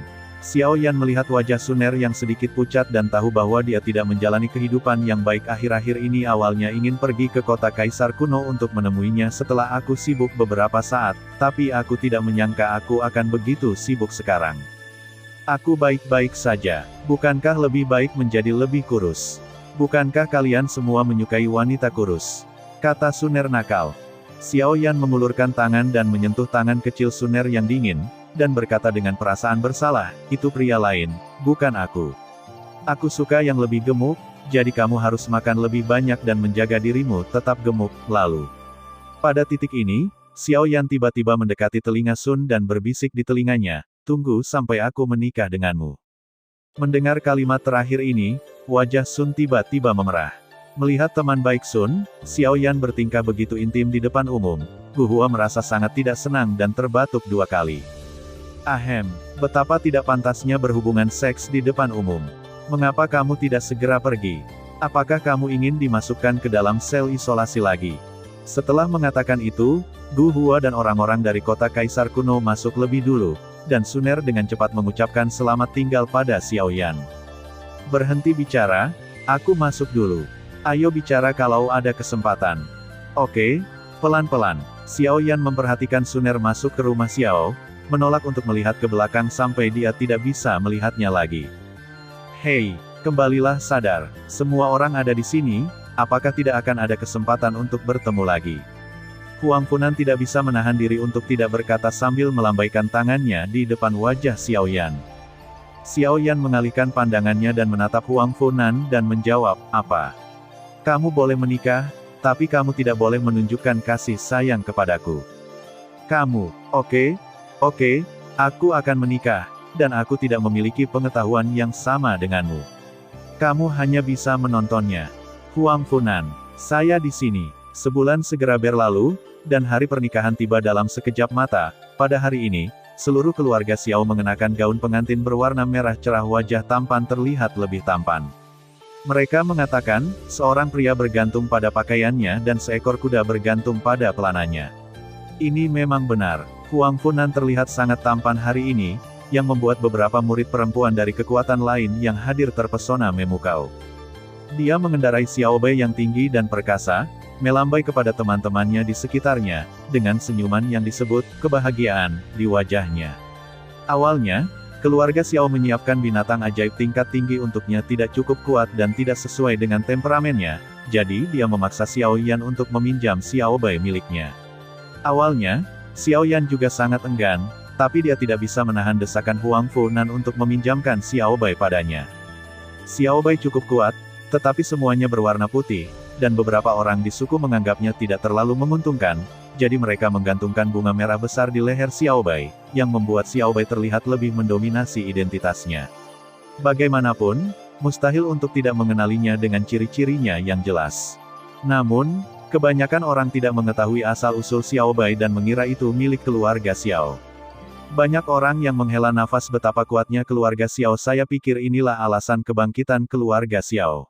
Speaker 1: Xiao Yan melihat wajah Suner yang sedikit pucat dan tahu bahwa dia tidak menjalani kehidupan yang baik akhir-akhir ini. Awalnya ingin pergi ke kota Kaisar kuno untuk menemuinya setelah aku sibuk beberapa saat, tapi aku tidak menyangka aku akan begitu sibuk sekarang. Aku baik-baik saja. Bukankah lebih baik menjadi lebih kurus? Bukankah kalian semua menyukai wanita kurus? Kata Suner nakal. Xiao Yan mengulurkan tangan dan menyentuh tangan kecil Suner yang dingin, dan berkata dengan perasaan bersalah, "Itu pria lain, bukan aku. Aku suka yang lebih gemuk, jadi kamu harus makan lebih banyak dan menjaga dirimu tetap gemuk." Lalu, pada titik ini, Xiao Yan tiba-tiba mendekati telinga Sun dan berbisik di telinganya, "Tunggu sampai aku menikah denganmu." Mendengar kalimat terakhir ini, wajah Sun tiba-tiba memerah. Melihat teman baik Sun, Xiao Yan bertingkah begitu intim di depan umum, Gu Hua merasa sangat tidak senang dan terbatuk 2 kali. Ahem, betapa tidak pantasnya berhubungan seks di depan umum. Mengapa kamu tidak segera pergi? Apakah kamu ingin dimasukkan ke dalam sel isolasi lagi? Setelah mengatakan itu, Gu Hua dan orang-orang dari kota Kaisar kuno masuk lebih dulu, dan Suner dengan cepat mengucapkan selamat tinggal pada Xiao Yan. Berhenti bicara, aku masuk dulu. Ayo bicara kalau ada kesempatan. Oke, pelan-pelan. Xiao Yan memperhatikan Suner masuk ke rumah Xiao, menolak untuk melihat ke belakang sampai dia tidak bisa melihatnya lagi. Hei, kembalilah sadar. Semua orang ada di sini, apakah tidak akan ada kesempatan untuk bertemu lagi? Huang Funan tidak bisa menahan diri untuk tidak berkata sambil melambaikan tangannya di depan wajah Xiao Yan. Xiao Yan mengalihkan pandangannya dan menatap Huang Funan dan menjawab, "Apa? Kamu boleh menikah, tapi kamu tidak boleh menunjukkan kasih sayang kepadaku." "Kamu, oke, aku akan menikah, dan aku tidak memiliki pengetahuan yang sama denganmu. Kamu hanya bisa menontonnya." Huang Funan, "Saya di sini." Sebulan segera berlalu, dan hari pernikahan tiba dalam sekejap mata. Pada hari ini, seluruh keluarga Xiao mengenakan gaun pengantin berwarna merah cerah, wajah tampan terlihat lebih tampan. Mereka mengatakan, seorang pria bergantung pada pakaiannya dan seekor kuda bergantung pada pelananya. Ini memang benar. Huang Funan terlihat sangat tampan hari ini, yang membuat beberapa murid perempuan dari kekuatan lain yang hadir terpesona memukau. Dia mengendarai Xiao Bai yang tinggi dan perkasa, melambai kepada teman-temannya di sekitarnya, dengan senyuman yang disebut kebahagiaan di wajahnya. Awalnya, keluarga Xiao menyiapkan binatang ajaib tingkat tinggi untuknya tidak cukup kuat dan tidak sesuai dengan temperamennya, jadi dia memaksa Xiao Yan untuk meminjam Xiao Bai miliknya. Awalnya, Xiao Yan juga sangat enggan, tapi dia tidak bisa menahan desakan Huang Funan untuk meminjamkan Xiao Bai padanya. Xiao Bai cukup kuat, tetapi semuanya berwarna putih, dan beberapa orang di suku menganggapnya tidak terlalu menguntungkan, jadi mereka menggantungkan bunga merah besar di leher Xiao Bai, yang membuat Xiao Bai terlihat lebih mendominasi identitasnya. Bagaimanapun, mustahil untuk tidak mengenalinya dengan ciri-cirinya yang jelas. Namun, kebanyakan orang tidak mengetahui asal-usul Xiao Bai dan mengira itu milik keluarga Xiao. Banyak orang yang menghela nafas betapa kuatnya keluarga Xiao. Saya pikir inilah alasan kebangkitan keluarga Xiao.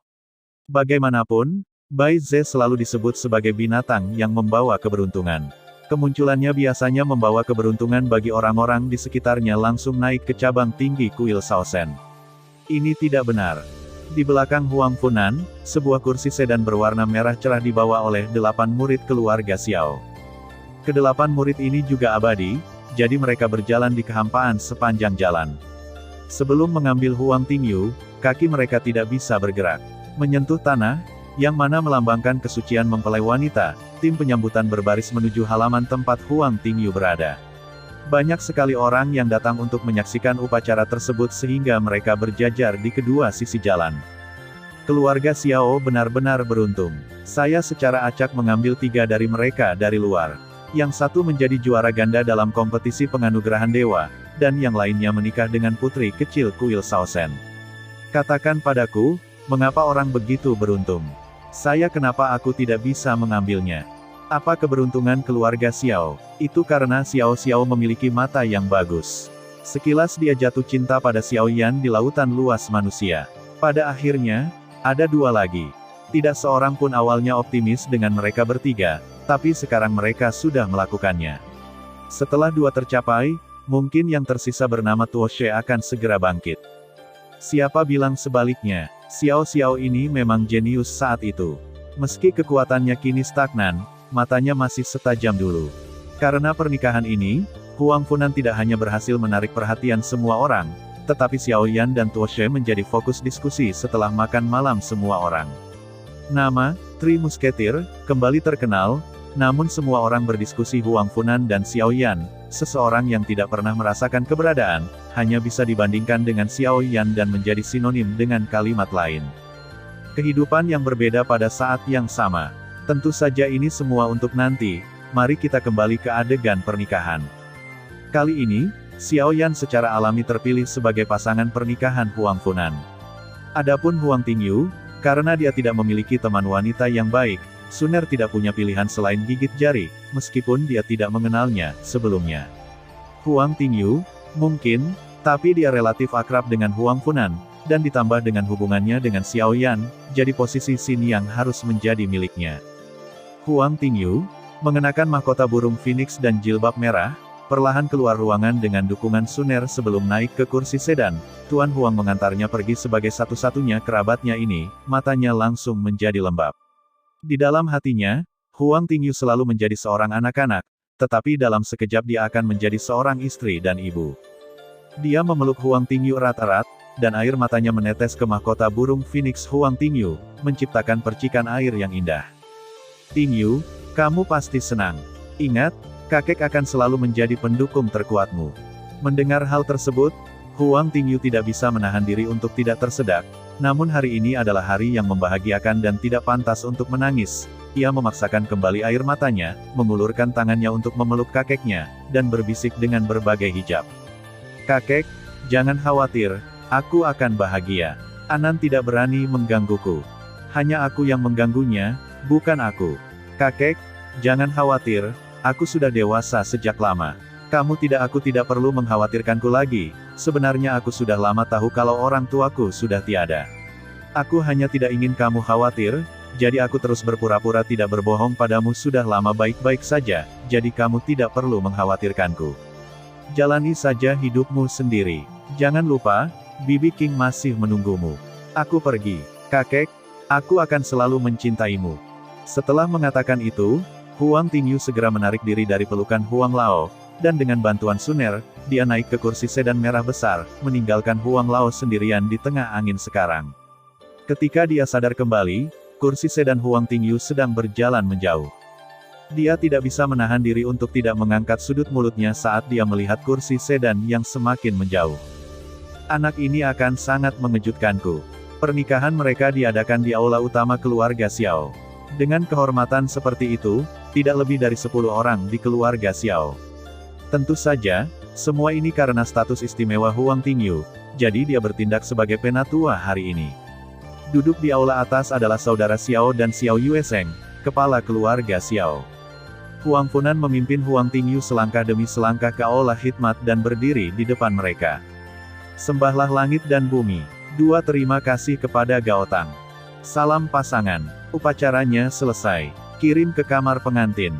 Speaker 1: Bagaimanapun, Bai Ze selalu disebut sebagai binatang yang membawa keberuntungan. Kemunculannya biasanya membawa keberuntungan bagi orang-orang di sekitarnya langsung naik ke cabang tinggi kuil Shaosen. Ini tidak benar. Di belakang Huang Funan, sebuah kursi sedan berwarna merah cerah dibawa oleh 8 murid keluarga Xiao. Kedelapan murid ini juga abadi, jadi mereka berjalan di kehampaan sepanjang jalan. Sebelum mengambil Huang Tingyu, kaki mereka tidak bisa bergerak. Menyentuh tanah, yang mana melambangkan kesucian mempelai wanita, tim penyambutan berbaris menuju halaman tempat Huang Tingyu berada. Banyak sekali orang yang datang untuk menyaksikan upacara tersebut sehingga mereka berjajar di kedua sisi jalan. Keluarga Xiao benar-benar beruntung. Saya secara acak mengambil 3 dari mereka dari luar. Yang satu menjadi juara ganda dalam kompetisi penganugerahan dewa, dan yang lainnya menikah dengan putri kecil kuil Shaosen. Katakan padaku, mengapa orang begitu beruntung? Kenapa aku tidak bisa mengambilnya? Apa keberuntungan keluarga Xiao? Itu karena Xiao memiliki mata yang bagus. Sekilas dia jatuh cinta pada Xiao Yan di lautan luas manusia. Pada akhirnya, ada 2 lagi. Tidak seorang pun awalnya optimis dengan mereka bertiga, tapi sekarang mereka sudah melakukannya. Setelah 2 tercapai, mungkin yang tersisa bernama Tuo She akan segera bangkit. Siapa bilang sebaliknya? Xiao ini memang jenius saat itu. Meski kekuatannya kini stagnan, matanya masih setajam dulu. Karena pernikahan ini, Huang Funan tidak hanya berhasil menarik perhatian semua orang, tetapi Xiao Yan dan Tuo She menjadi fokus diskusi setelah makan malam semua orang. Nama, Tri Musketir, kembali terkenal, namun semua orang berdiskusi Huang Funan dan Xiao Yan, seseorang yang tidak pernah merasakan keberadaan, hanya bisa dibandingkan dengan Xiao Yan dan menjadi sinonim dengan kalimat lain. Kehidupan yang berbeda pada saat yang sama. Tentu saja ini semua untuk nanti, mari kita kembali ke adegan pernikahan. Kali ini, Xiao Yan secara alami terpilih sebagai pasangan pernikahan Huang Funan. Adapun Huang Tingyu, karena dia tidak memiliki teman wanita yang baik, Suner tidak punya pilihan selain gigit jari, meskipun dia tidak mengenalnya sebelumnya. Huang Tingyu, mungkin, tapi dia relatif akrab dengan Huang Funan, dan ditambah dengan hubungannya dengan Xiao Yan, jadi posisi Xin yang harus menjadi miliknya. Huang Tingyu, mengenakan mahkota burung phoenix dan jilbab merah, perlahan keluar ruangan dengan dukungan Suner sebelum naik ke kursi sedan. Tuan Huang mengantarnya pergi sebagai satu-satunya kerabatnya ini, matanya langsung menjadi lembab. Di dalam hatinya, Huang Tingyu selalu menjadi seorang anak-anak, tetapi dalam sekejap dia akan menjadi seorang istri dan ibu. Dia memeluk Huang Tingyu erat-erat, dan air matanya menetes ke mahkota burung phoenix Huang Tingyu, menciptakan percikan air yang indah. "Tingyu, kamu pasti senang. Ingat, kakek akan selalu menjadi pendukung terkuatmu. Mendengar hal tersebut, Huang Tingyu tidak bisa menahan diri untuk tidak tersedak. Namun hari ini adalah hari yang membahagiakan dan tidak pantas untuk menangis. Ia memaksakan kembali air matanya, mengulurkan tangannya untuk memeluk kakeknya, dan berbisik dengan berbagai hijab. Kakek, jangan khawatir, aku akan bahagia. Anan tidak berani menggangguku. Hanya aku yang mengganggunya, bukan aku. Kakek, jangan khawatir, aku sudah dewasa sejak lama. Aku tidak perlu mengkhawatirkanku lagi, sebenarnya aku sudah lama tahu kalau orang tuaku sudah tiada. Aku hanya tidak ingin kamu khawatir, jadi aku terus berpura-pura tidak berbohong padamu sudah lama baik-baik saja, jadi kamu tidak perlu mengkhawatirkanku. Jalani saja hidupmu sendiri. Jangan lupa, Bibi King masih menunggumu. Aku pergi. Kakek, aku akan selalu mencintaimu. Setelah mengatakan itu, Huang Tingyu segera menarik diri dari pelukan Huang Lao, dan dengan bantuan Suner, dia naik ke kursi sedan merah besar, meninggalkan Huang Lao sendirian di tengah angin sekarang. Ketika dia sadar kembali, kursi sedan Huang Tingyu sedang berjalan menjauh. Dia tidak bisa menahan diri untuk tidak mengangkat sudut mulutnya saat dia melihat kursi sedan yang semakin menjauh. Anak ini akan sangat mengejutkanku. Pernikahan mereka diadakan di aula utama keluarga Xiao. Dengan kehormatan seperti itu, tidak lebih dari 10 orang di keluarga Xiao. Tentu saja, semua ini karena status istimewa Huang Tingyu, jadi dia bertindak sebagai penatua hari ini. Duduk di aula atas adalah saudara Xiao dan Xiao Yueseng, kepala keluarga Xiao. Huang Funan memimpin Huang Tingyu selangkah demi selangkah ke aula khidmat dan berdiri di depan mereka. Sembahlah langit dan bumi. Dua terima kasih kepada Gaotang. Salam pasangan. Upacaranya selesai. Kirim ke kamar pengantin.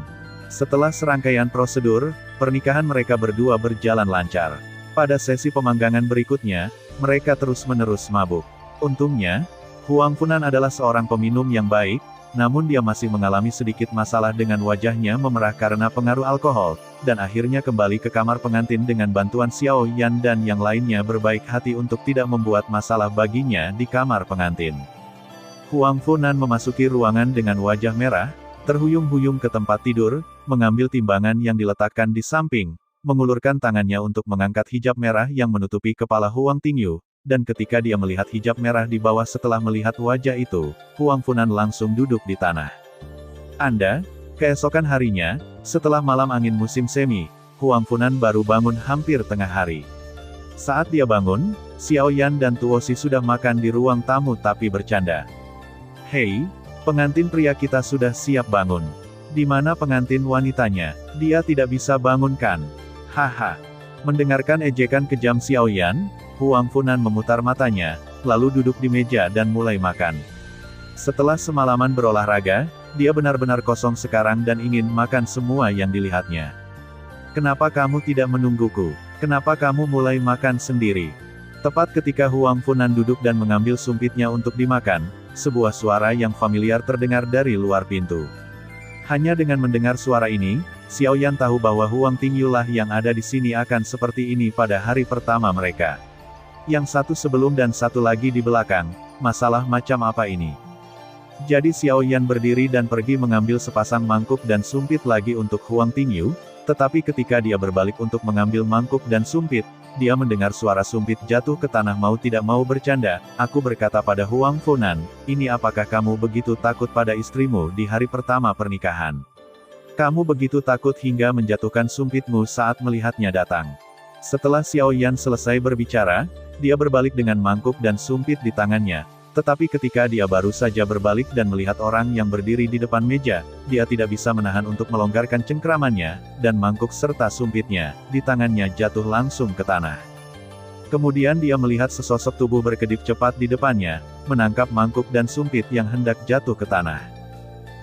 Speaker 1: Setelah serangkaian prosedur, pernikahan mereka berdua berjalan lancar. Pada sesi pemanggangan berikutnya, mereka terus-menerus mabuk. Untungnya, Huang Funan adalah seorang peminum yang baik, namun dia masih mengalami sedikit masalah dengan wajahnya memerah karena pengaruh alkohol, dan akhirnya kembali ke kamar pengantin dengan bantuan Xiao Yan dan yang lainnya berbaik hati untuk tidak membuat masalah baginya di kamar pengantin. Huang Funan memasuki ruangan dengan wajah merah, terhuyung-huyung ke tempat tidur, mengambil timbangan yang diletakkan di samping, mengulurkan tangannya untuk mengangkat hijab merah yang menutupi kepala Huang Tingyu, dan ketika dia melihat hijab merah di bawah setelah melihat wajah itu, Huang Funan langsung duduk di tanah. Keesokan harinya, setelah malam angin musim semi, Huang Funan baru bangun hampir tengah hari. Saat dia bangun, Xiao Yan dan Tuosi sudah makan di ruang tamu tapi bercanda. Hei, pengantin pria kita sudah siap bangun. Di mana pengantin wanitanya? Dia tidak bisa bangunkan. Haha. Mendengarkan ejekan kejam Xiao Yan, Huang Funan memutar matanya, lalu duduk di meja dan mulai makan. Setelah semalaman berolahraga, dia benar-benar kosong sekarang dan ingin makan semua yang dilihatnya. Kenapa kamu tidak menungguku? Kenapa kamu mulai makan sendiri? Tepat ketika Huang Funan duduk dan mengambil sumpitnya untuk dimakan, sebuah suara yang familiar terdengar dari luar pintu. Hanya dengan mendengar suara ini, Xiao Yan tahu bahwa Huang Tingyu lah yang ada di sini akan seperti ini pada hari pertama mereka. Yang satu sebelum dan satu lagi di belakang, masalah macam apa ini? Jadi Xiao Yan berdiri dan pergi mengambil sepasang mangkuk dan sumpit lagi untuk Huang Tingyu, tetapi ketika dia berbalik untuk mengambil mangkuk dan sumpit, dia mendengar suara sumpit jatuh ke tanah mau tidak mau bercanda. Aku berkata pada Huang Funan, ini apakah kamu begitu takut pada istrimu di hari pertama pernikahan? Kamu begitu takut hingga menjatuhkan sumpitmu saat melihatnya datang. Setelah Xiao Yan selesai berbicara, dia berbalik dengan mangkuk dan sumpit di tangannya. Tetapi ketika dia baru saja berbalik dan melihat orang yang berdiri di depan meja, dia tidak bisa menahan untuk melonggarkan cengkramannya, dan mangkuk serta sumpitnya, di tangannya jatuh langsung ke tanah. Kemudian dia melihat sesosok tubuh berkedip cepat di depannya, menangkap mangkuk dan sumpit yang hendak jatuh ke tanah.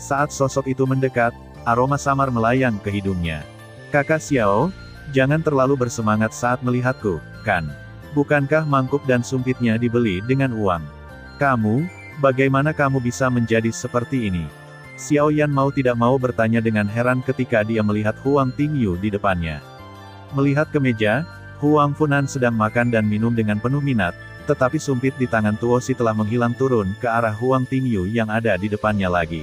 Speaker 1: Saat sosok itu mendekat, aroma samar melayang ke hidungnya. Kakak Xiao, jangan terlalu bersemangat saat melihatku, kan? Bukankah mangkuk dan sumpitnya dibeli dengan uang? Kamu, bagaimana kamu bisa menjadi seperti ini? Xiao Yan mau tidak mau bertanya dengan heran ketika dia melihat Huang Tingyu di depannya. Melihat ke meja, Huang Funan sedang makan dan minum dengan penuh minat, tetapi sumpit di tangan Tuosi telah menghilang turun ke arah Huang Tingyu yang ada di depannya lagi.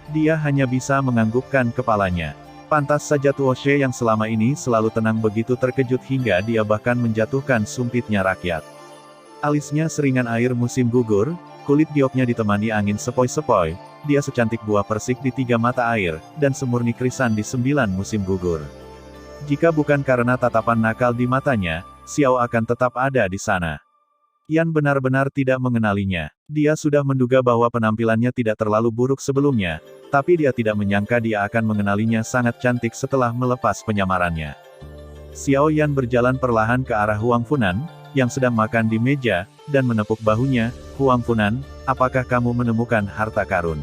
Speaker 1: Dia hanya bisa menganggukkan kepalanya. Pantas saja Tuoshe yang selama ini selalu tenang begitu terkejut hingga dia bahkan menjatuhkan sumpitnya rakyat. Alisnya seringan air musim gugur, kulit gioknya ditemani angin sepoi-sepoi, dia secantik buah persik di 3 mata air, dan semurni krisan di 9 musim gugur. Jika bukan karena tatapan nakal di matanya, Xiao akan tetap ada di sana. Yan benar-benar tidak mengenalinya. Dia sudah menduga bahwa penampilannya tidak terlalu buruk sebelumnya, tapi dia tidak menyangka dia akan mengenalinya sangat cantik setelah melepas penyamarannya. Xiao Yan berjalan perlahan ke arah Huang Funan, yang sedang makan di meja, dan menepuk bahunya. Huang Funan, apakah kamu menemukan harta karun?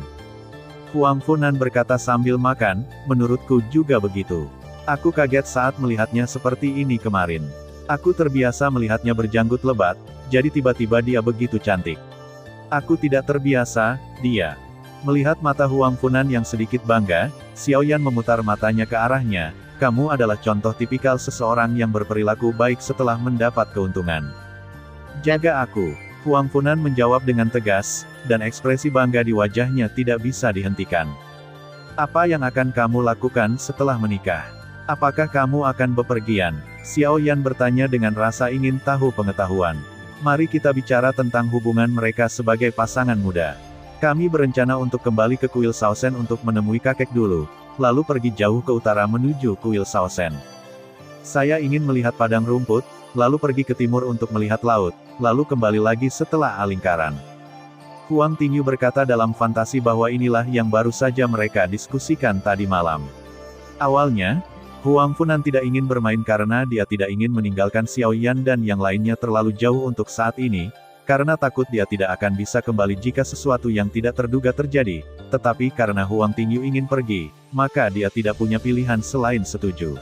Speaker 1: Huang Funan berkata sambil makan, menurutku juga begitu. Aku kaget saat melihatnya seperti ini kemarin. Aku terbiasa melihatnya berjanggut lebat, jadi tiba-tiba dia begitu cantik. Aku tidak terbiasa, dia. Melihat mata Huang Funan yang sedikit bangga, Xiao Yan memutar matanya ke arahnya. Kamu adalah contoh tipikal seseorang yang berperilaku baik setelah mendapat keuntungan. Jaga aku. Huang Funan menjawab dengan tegas, dan ekspresi bangga di wajahnya tidak bisa dihentikan. Apa yang akan kamu lakukan setelah menikah? Apakah kamu akan bepergian? Xiao Yan bertanya dengan rasa ingin tahu pengetahuan. Mari kita bicara tentang hubungan mereka sebagai pasangan muda. Kami berencana untuk kembali ke kuil Shaosen untuk menemui kakek dulu, lalu pergi jauh ke utara menuju kuil Shaosen. Saya ingin melihat padang rumput, lalu pergi ke timur untuk melihat laut, lalu kembali lagi setelah alingkaran. Huang Tingyu berkata dalam fantasi bahwa inilah yang baru saja mereka diskusikan tadi malam. Awalnya, Huang Funan tidak ingin bermain karena dia tidak ingin meninggalkan Xiao Yan dan yang lainnya terlalu jauh untuk saat ini, karena takut dia tidak akan bisa kembali jika sesuatu yang tidak terduga terjadi, tetapi karena Huang Tingyu ingin pergi, maka dia tidak punya pilihan selain setuju.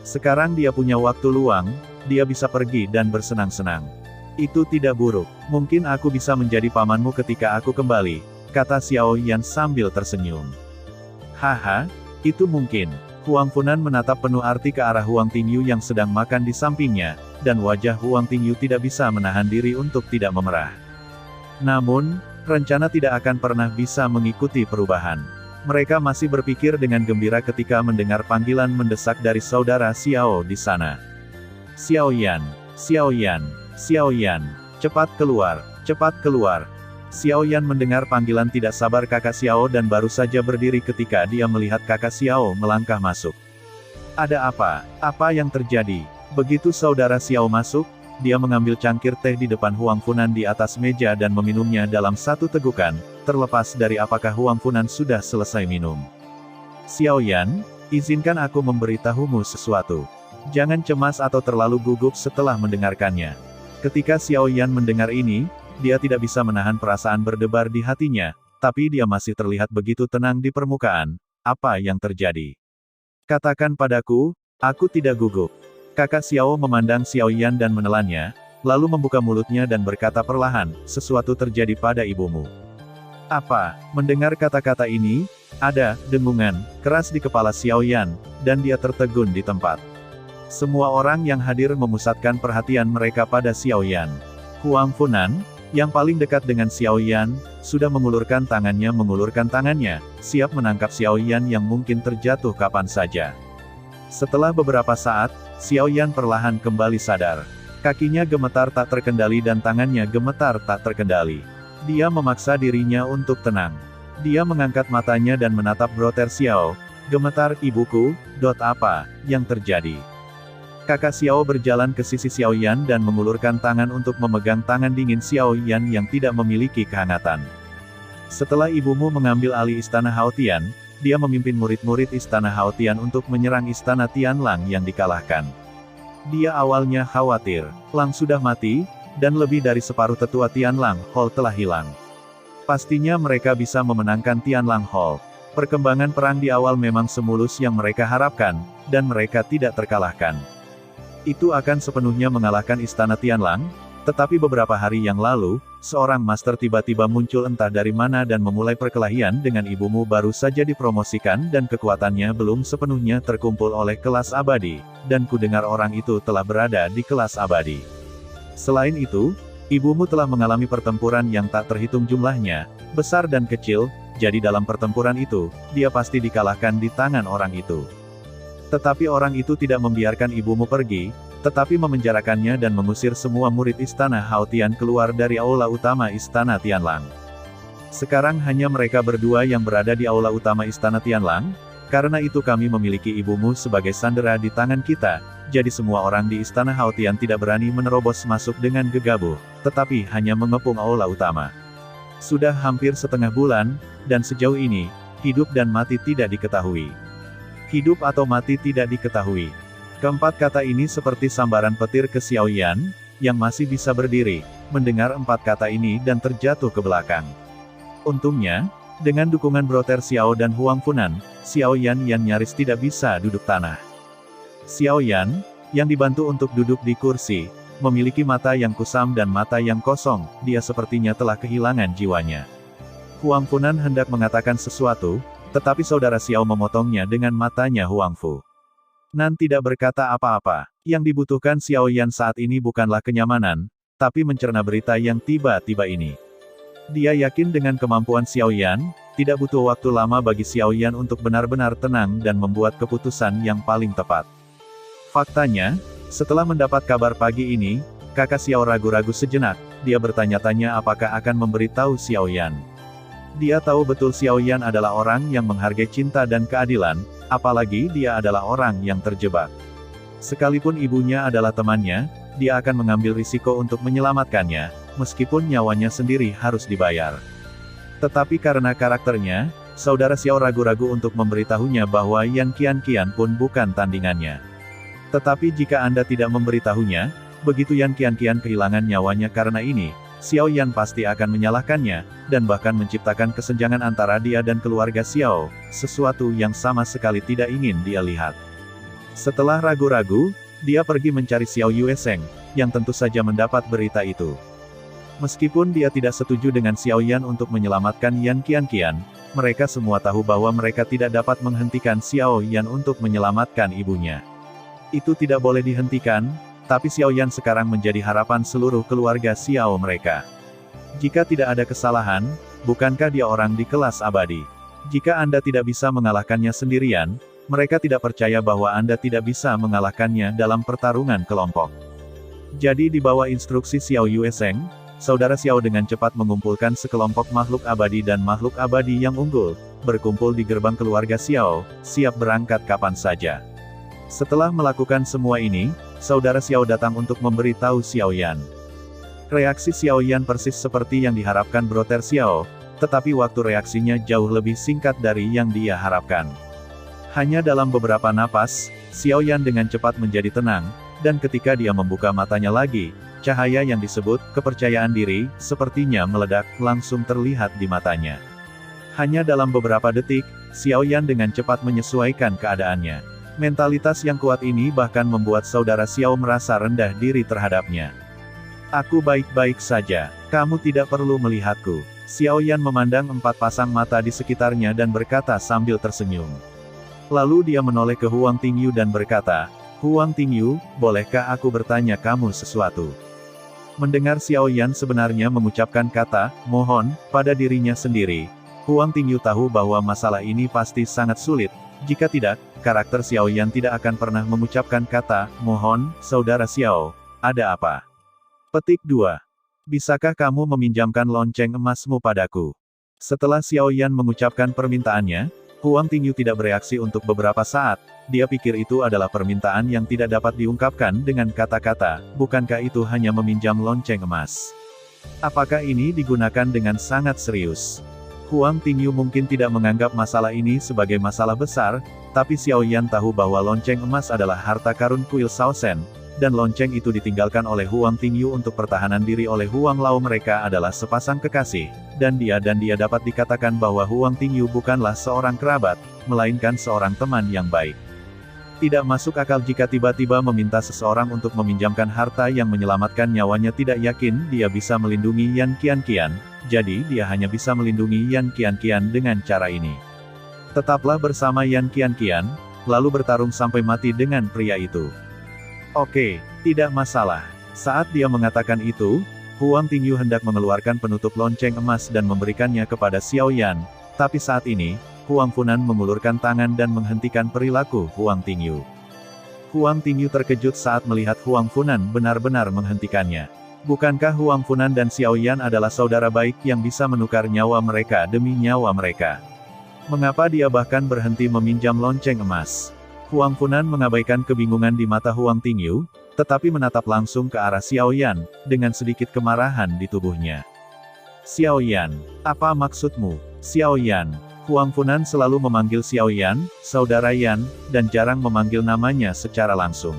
Speaker 1: Sekarang dia punya waktu luang, dia bisa pergi dan bersenang-senang. Itu tidak buruk, mungkin aku bisa menjadi pamanmu ketika aku kembali, kata Xiao Yan sambil tersenyum. Haha, itu mungkin. Huang Funan menatap penuh arti ke arah Huang Tingyu yang sedang makan di sampingnya, dan wajah Huang Tingyu tidak bisa menahan diri untuk tidak memerah. Namun, rencana tidak akan pernah bisa mengikuti perubahan. Mereka masih berpikir dengan gembira ketika mendengar panggilan mendesak dari saudara Xiao di sana. Xiao Yan, Xiao Yan, Xiao Yan, cepat keluar, cepat keluar. Xiao Yan mendengar panggilan tidak sabar kakak Xiao dan baru saja berdiri ketika dia melihat kakak Xiao melangkah masuk. Ada apa? Apa yang terjadi? Begitu saudara Xiao masuk, dia mengambil cangkir teh di depan Huang Funan di atas meja dan meminumnya dalam satu tegukan, terlepas dari apakah Huang Funan sudah selesai minum. Xiao Yan, izinkan aku memberitahumu sesuatu. Jangan cemas atau terlalu gugup setelah mendengarkannya. Ketika Xiao Yan mendengar ini, dia tidak bisa menahan perasaan berdebar di hatinya, tapi dia masih terlihat begitu tenang di permukaan. Apa yang terjadi? Katakan padaku, aku tidak gugup. Kakak Xiao memandang Xiao Yan dan menelannya, lalu membuka mulutnya dan berkata perlahan, sesuatu terjadi pada ibumu. Apa? Mendengar kata-kata ini, ada dengungan keras di kepala Xiao Yan, dan dia tertegun di tempat. Semua orang yang hadir memusatkan perhatian mereka pada Xiao Yan. Huang Funan, yang paling dekat dengan Xiao Yan, sudah mengulurkan tangannya, siap menangkap Xiao Yan yang mungkin terjatuh kapan saja. Setelah beberapa saat, Xiao Yan perlahan kembali sadar. Kakinya gemetar tak terkendali dan tangannya gemetar tak terkendali. Dia memaksa dirinya untuk tenang. Dia mengangkat matanya dan menatap brother Xiao. Gemetar, ibuku, apa yang terjadi? Kakak Xiao berjalan ke sisi Xiao Yan dan mengulurkan tangan untuk memegang tangan dingin Xiao Yan yang tidak memiliki kehangatan. Setelah ibumu mengambil alih istana Haotian, dia memimpin murid-murid istana Haotian untuk menyerang istana Tianlang yang dikalahkan. Dia awalnya khawatir, Lang sudah mati, dan lebih dari separuh tetua Tianlang Hall telah hilang. Pastinya mereka bisa memenangkan Tianlang Hall. Perkembangan perang di awal memang semulus yang mereka harapkan, dan mereka tidak terkalahkan. Itu akan sepenuhnya mengalahkan istana Tianlang, tetapi beberapa hari yang lalu, seorang master tiba-tiba muncul entah dari mana dan memulai perkelahian dengan ibumu baru saja dipromosikan dan kekuatannya belum sepenuhnya terkumpul oleh kelas abadi, dan ku dengar orang itu telah berada di kelas abadi. Selain itu, ibumu telah mengalami pertempuran yang tak terhitung jumlahnya, besar dan kecil, jadi dalam pertempuran itu, dia pasti dikalahkan di tangan orang itu. Tetapi orang itu tidak membiarkan ibumu pergi, tetapi memenjarakannya dan mengusir semua murid istana Hao Tian keluar dari aula utama istana Tianlang. Sekarang hanya mereka berdua yang berada di aula utama istana Tianlang, karena itu kami memiliki ibumu sebagai sandera di tangan kita, jadi semua orang di istana Hao Tian tidak berani menerobos masuk dengan gegabah, tetapi hanya mengepung aula utama. Sudah hampir setengah bulan, dan sejauh ini, hidup dan mati tidak diketahui. Hidup atau mati tidak diketahui. Keempat kata ini seperti sambaran petir ke Xiao Yan, yang masih bisa berdiri, mendengar empat kata ini dan terjatuh ke belakang. Untungnya, dengan dukungan Brother Xiao dan Huang Funan, Xiao Yan nyaris tidak bisa duduk tanah. Xiao Yan, yang dibantu untuk duduk di kursi, memiliki mata yang kusam dan mata yang kosong, dia sepertinya telah kehilangan jiwanya. Huang Funan hendak mengatakan sesuatu, tetapi saudara Xiao memotongnya dengan matanya Huang Fu. Nan tidak berkata apa-apa. Yang dibutuhkan Xiao Yan saat ini bukanlah kenyamanan, tapi mencerna berita yang tiba-tiba ini. Dia yakin dengan kemampuan Xiao Yan, tidak butuh waktu lama bagi Xiao Yan untuk benar-benar tenang dan membuat keputusan yang paling tepat. Faktanya, setelah mendapat kabar pagi ini, kakak Xiao ragu-ragu sejenak, dia bertanya-tanya apakah akan memberitahu Xiao Yan. Dia tahu betul Xiao Yan adalah orang yang menghargai cinta dan keadilan, apalagi dia adalah orang yang terjebak. Sekalipun ibunya adalah temannya, dia akan mengambil risiko untuk menyelamatkannya, meskipun nyawanya sendiri harus dibayar. Tetapi karena karakternya, saudara Xiao ragu-ragu untuk memberitahunya bahwa Yan Qianqian pun bukan tandingannya. Tetapi jika Anda tidak memberitahunya, begitu Yan Qianqian kehilangan nyawanya karena ini, Xiao Yan pasti akan menyalahkannya, dan bahkan menciptakan kesenjangan antara dia dan keluarga Xiao, sesuatu yang sama sekali tidak ingin dia lihat. Setelah ragu-ragu, dia pergi mencari Xiao Yuesheng, yang tentu saja mendapat berita itu. Meskipun dia tidak setuju dengan Xiao Yan untuk menyelamatkan Yan Qianqian, mereka semua tahu bahwa mereka tidak dapat menghentikan Xiao Yan untuk menyelamatkan ibunya. Itu tidak boleh dihentikan, tapi Xiao Yan sekarang menjadi harapan seluruh keluarga Xiao mereka. Jika tidak ada kesalahan, bukankah dia orang di kelas abadi? Jika Anda tidak bisa mengalahkannya sendirian, mereka tidak percaya bahwa Anda tidak bisa mengalahkannya dalam pertarungan kelompok. Jadi di bawah instruksi Xiao Yuesheng, saudara Xiao dengan cepat mengumpulkan sekelompok makhluk abadi dan makhluk abadi yang unggul, berkumpul di gerbang keluarga Xiao, siap berangkat kapan saja. Setelah melakukan semua ini, saudara Xiao datang untuk memberitahu Xiao Yan. Reaksi Xiao Yan persis seperti yang diharapkan Brother Xiao, tetapi waktu reaksinya jauh lebih singkat dari yang dia harapkan. Hanya dalam beberapa napas, Xiao Yan dengan cepat menjadi tenang, dan ketika dia membuka matanya lagi, cahaya yang disebut kepercayaan diri, sepertinya meledak, langsung terlihat di matanya. Hanya dalam beberapa detik, Xiao Yan dengan cepat menyesuaikan keadaannya. Mentalitas yang kuat ini bahkan membuat saudara Xiao merasa rendah diri terhadapnya. Aku baik-baik saja, kamu tidak perlu melihatku. Xiao Yan memandang empat pasang mata di sekitarnya dan berkata sambil tersenyum. Lalu dia menoleh ke Huang Tingyu dan berkata, Huang Tingyu, bolehkah aku bertanya kamu sesuatu? Mendengar Xiao Yan sebenarnya mengucapkan kata, mohon, pada dirinya sendiri, Huang Tingyu tahu bahwa masalah ini pasti sangat sulit. Jika tidak, karakter Xiao Yan tidak akan pernah mengucapkan kata, mohon, saudara Xiao, ada apa? Petik 2. Bisakah kamu meminjamkan lonceng emasmu padaku? Setelah Xiao Yan mengucapkan permintaannya, Huang Tingyu tidak bereaksi untuk beberapa saat, dia pikir itu adalah permintaan yang tidak dapat diungkapkan dengan kata-kata, bukankah itu hanya meminjam lonceng emas? Apakah ini digunakan dengan sangat serius? Huang Tingyu mungkin tidak menganggap masalah ini sebagai masalah besar, tapi Xiao Yan tahu bahwa lonceng emas adalah harta karun kuil Shaosen, dan lonceng itu ditinggalkan oleh Huang Tingyu untuk pertahanan diri oleh Huang Lao. Mereka adalah sepasang kekasih, dan dia dapat dikatakan bahwa Huang Tingyu bukanlah seorang kerabat, melainkan seorang teman yang baik. Tidak masuk akal jika tiba-tiba meminta seseorang untuk meminjamkan harta yang menyelamatkan nyawanya. Tidak yakin dia bisa melindungi Yan Qianqian, jadi dia hanya bisa melindungi Yan Qianqian dengan cara ini. Tetaplah bersama Yan Qianqian, lalu bertarung sampai mati dengan pria itu. Oke, tidak masalah. Saat dia mengatakan itu, Huang Tingyu hendak mengeluarkan penutup lonceng emas dan memberikannya kepada Xiao Yan, tapi saat ini, Huang Funan mengulurkan tangan dan menghentikan perilaku Huang Tingyu. Huang Tingyu terkejut saat melihat Huang Funan benar-benar menghentikannya. Bukankah Huang Funan dan Xiao Yan adalah saudara baik yang bisa menukar nyawa mereka demi nyawa mereka? Mengapa dia bahkan berhenti meminjam lonceng emas? Huang Funan mengabaikan kebingungan di mata Huang Tingyu, tetapi menatap langsung ke arah Xiao Yan, dengan sedikit kemarahan di tubuhnya. Xiao Yan, apa maksudmu? Xiao Yan. Huang Funan selalu memanggil Xiao Yan, saudara Yan, dan jarang memanggil namanya secara langsung.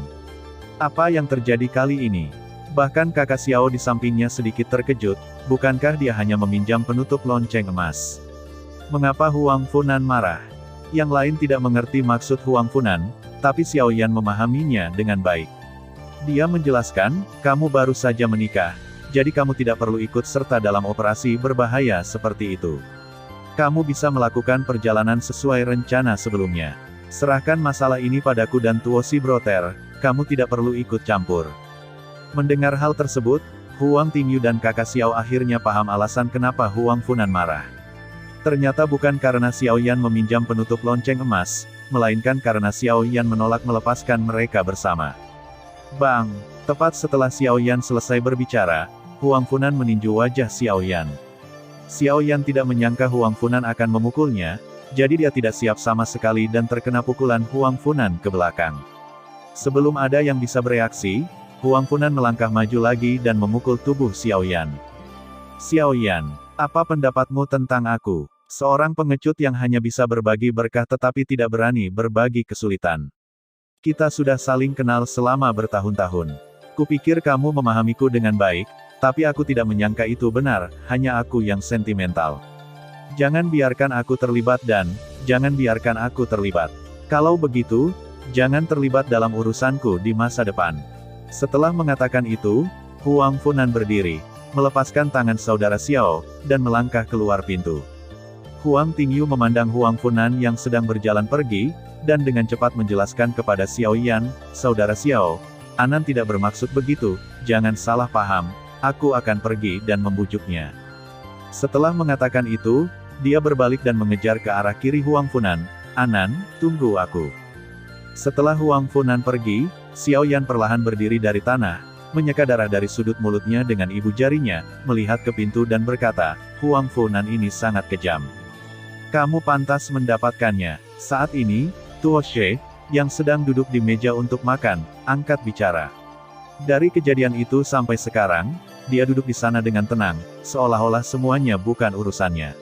Speaker 1: Apa yang terjadi kali ini? Bahkan kakak Xiao di sampingnya sedikit terkejut, bukankah dia hanya meminjam penutup lonceng emas? Mengapa Huang Funan marah? Yang lain tidak mengerti maksud Huang Funan, tapi Xiao Yan memahaminya dengan baik. Dia menjelaskan, kamu baru saja menikah, jadi kamu tidak perlu ikut serta dalam operasi berbahaya seperti itu. Kamu bisa melakukan perjalanan sesuai rencana sebelumnya. Serahkan masalah ini padaku dan Tuo Si Broter, kamu tidak perlu ikut campur. Mendengar hal tersebut, Huang Tingyu dan kakak Xiao akhirnya paham alasan kenapa Huang Funan marah. Ternyata bukan karena Xiao Yan meminjam penutup lonceng emas, melainkan karena Xiao Yan menolak melepaskan mereka bersama. Bang! Tepat setelah Xiao Yan selesai berbicara, Huang Funan meninju wajah Xiao Yan. Xiao Yan tidak menyangka Huang Funan akan memukulnya, jadi dia tidak siap sama sekali dan terkena pukulan Huang Funan ke belakang. Sebelum ada yang bisa bereaksi, Huang Funan melangkah maju lagi dan memukul tubuh Xiao Yan. Xiao Yan, apa pendapatmu tentang aku? Seorang pengecut yang hanya bisa berbagi berkah tetapi tidak berani berbagi kesulitan. Kita sudah saling kenal selama bertahun-tahun. Kupikir kamu memahamiku dengan baik, tapi aku tidak menyangka itu benar, hanya aku yang sentimental. Jangan biarkan aku terlibat dan, jangan biarkan aku terlibat. Kalau begitu, jangan terlibat dalam urusanku di masa depan. Setelah mengatakan itu, Huang Funan berdiri, melepaskan tangan saudara Xiao, dan melangkah keluar pintu. Huang Tingyu memandang Huang Funan yang sedang berjalan pergi, dan dengan cepat menjelaskan kepada Xiao Yan, saudara Xiao, Anan tidak bermaksud begitu, jangan salah paham. Aku akan pergi dan membujuknya. Setelah mengatakan itu, dia berbalik dan mengejar ke arah kiri Huang Funan. Anan, tunggu aku. Setelah Huang Funan pergi, Xiao Yan perlahan berdiri dari tanah, menyeka darah dari sudut mulutnya dengan ibu jarinya, melihat ke pintu dan berkata, Huang Funan ini sangat kejam. Kamu pantas mendapatkannya. Saat ini, Tuo She, yang sedang duduk di meja untuk makan, angkat bicara. Dari kejadian itu sampai sekarang, dia duduk di sana dengan tenang, seolah-olah semuanya bukan urusannya.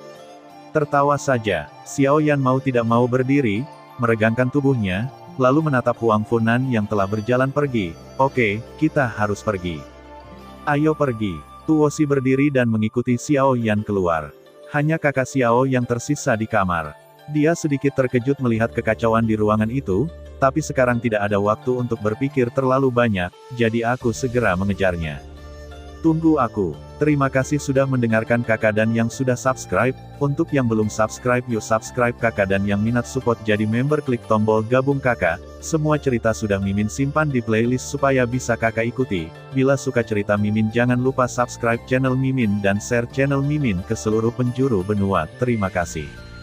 Speaker 1: Tertawa saja, Xiao Yan mau tidak mau berdiri, meregangkan tubuhnya, lalu menatap Huang Funan yang telah berjalan pergi. Oke, kita harus pergi. Ayo pergi. Tuo Si berdiri dan mengikuti Xiao Yan keluar. Hanya kakak Xiao yang tersisa di kamar. Dia sedikit terkejut melihat kekacauan di ruangan itu, tapi sekarang tidak ada waktu untuk berpikir terlalu banyak, jadi aku segera mengejarnya. Tunggu aku. Terima kasih sudah mendengarkan kakak dan yang sudah subscribe. Untuk yang belum subscribe yuk subscribe kakak dan yang minat support jadi member klik tombol gabung kakak. Semua cerita sudah Mimin simpan di playlist supaya bisa kakak ikuti. Bila suka cerita Mimin jangan lupa subscribe channel Mimin dan share channel Mimin ke seluruh penjuru benua. Terima kasih.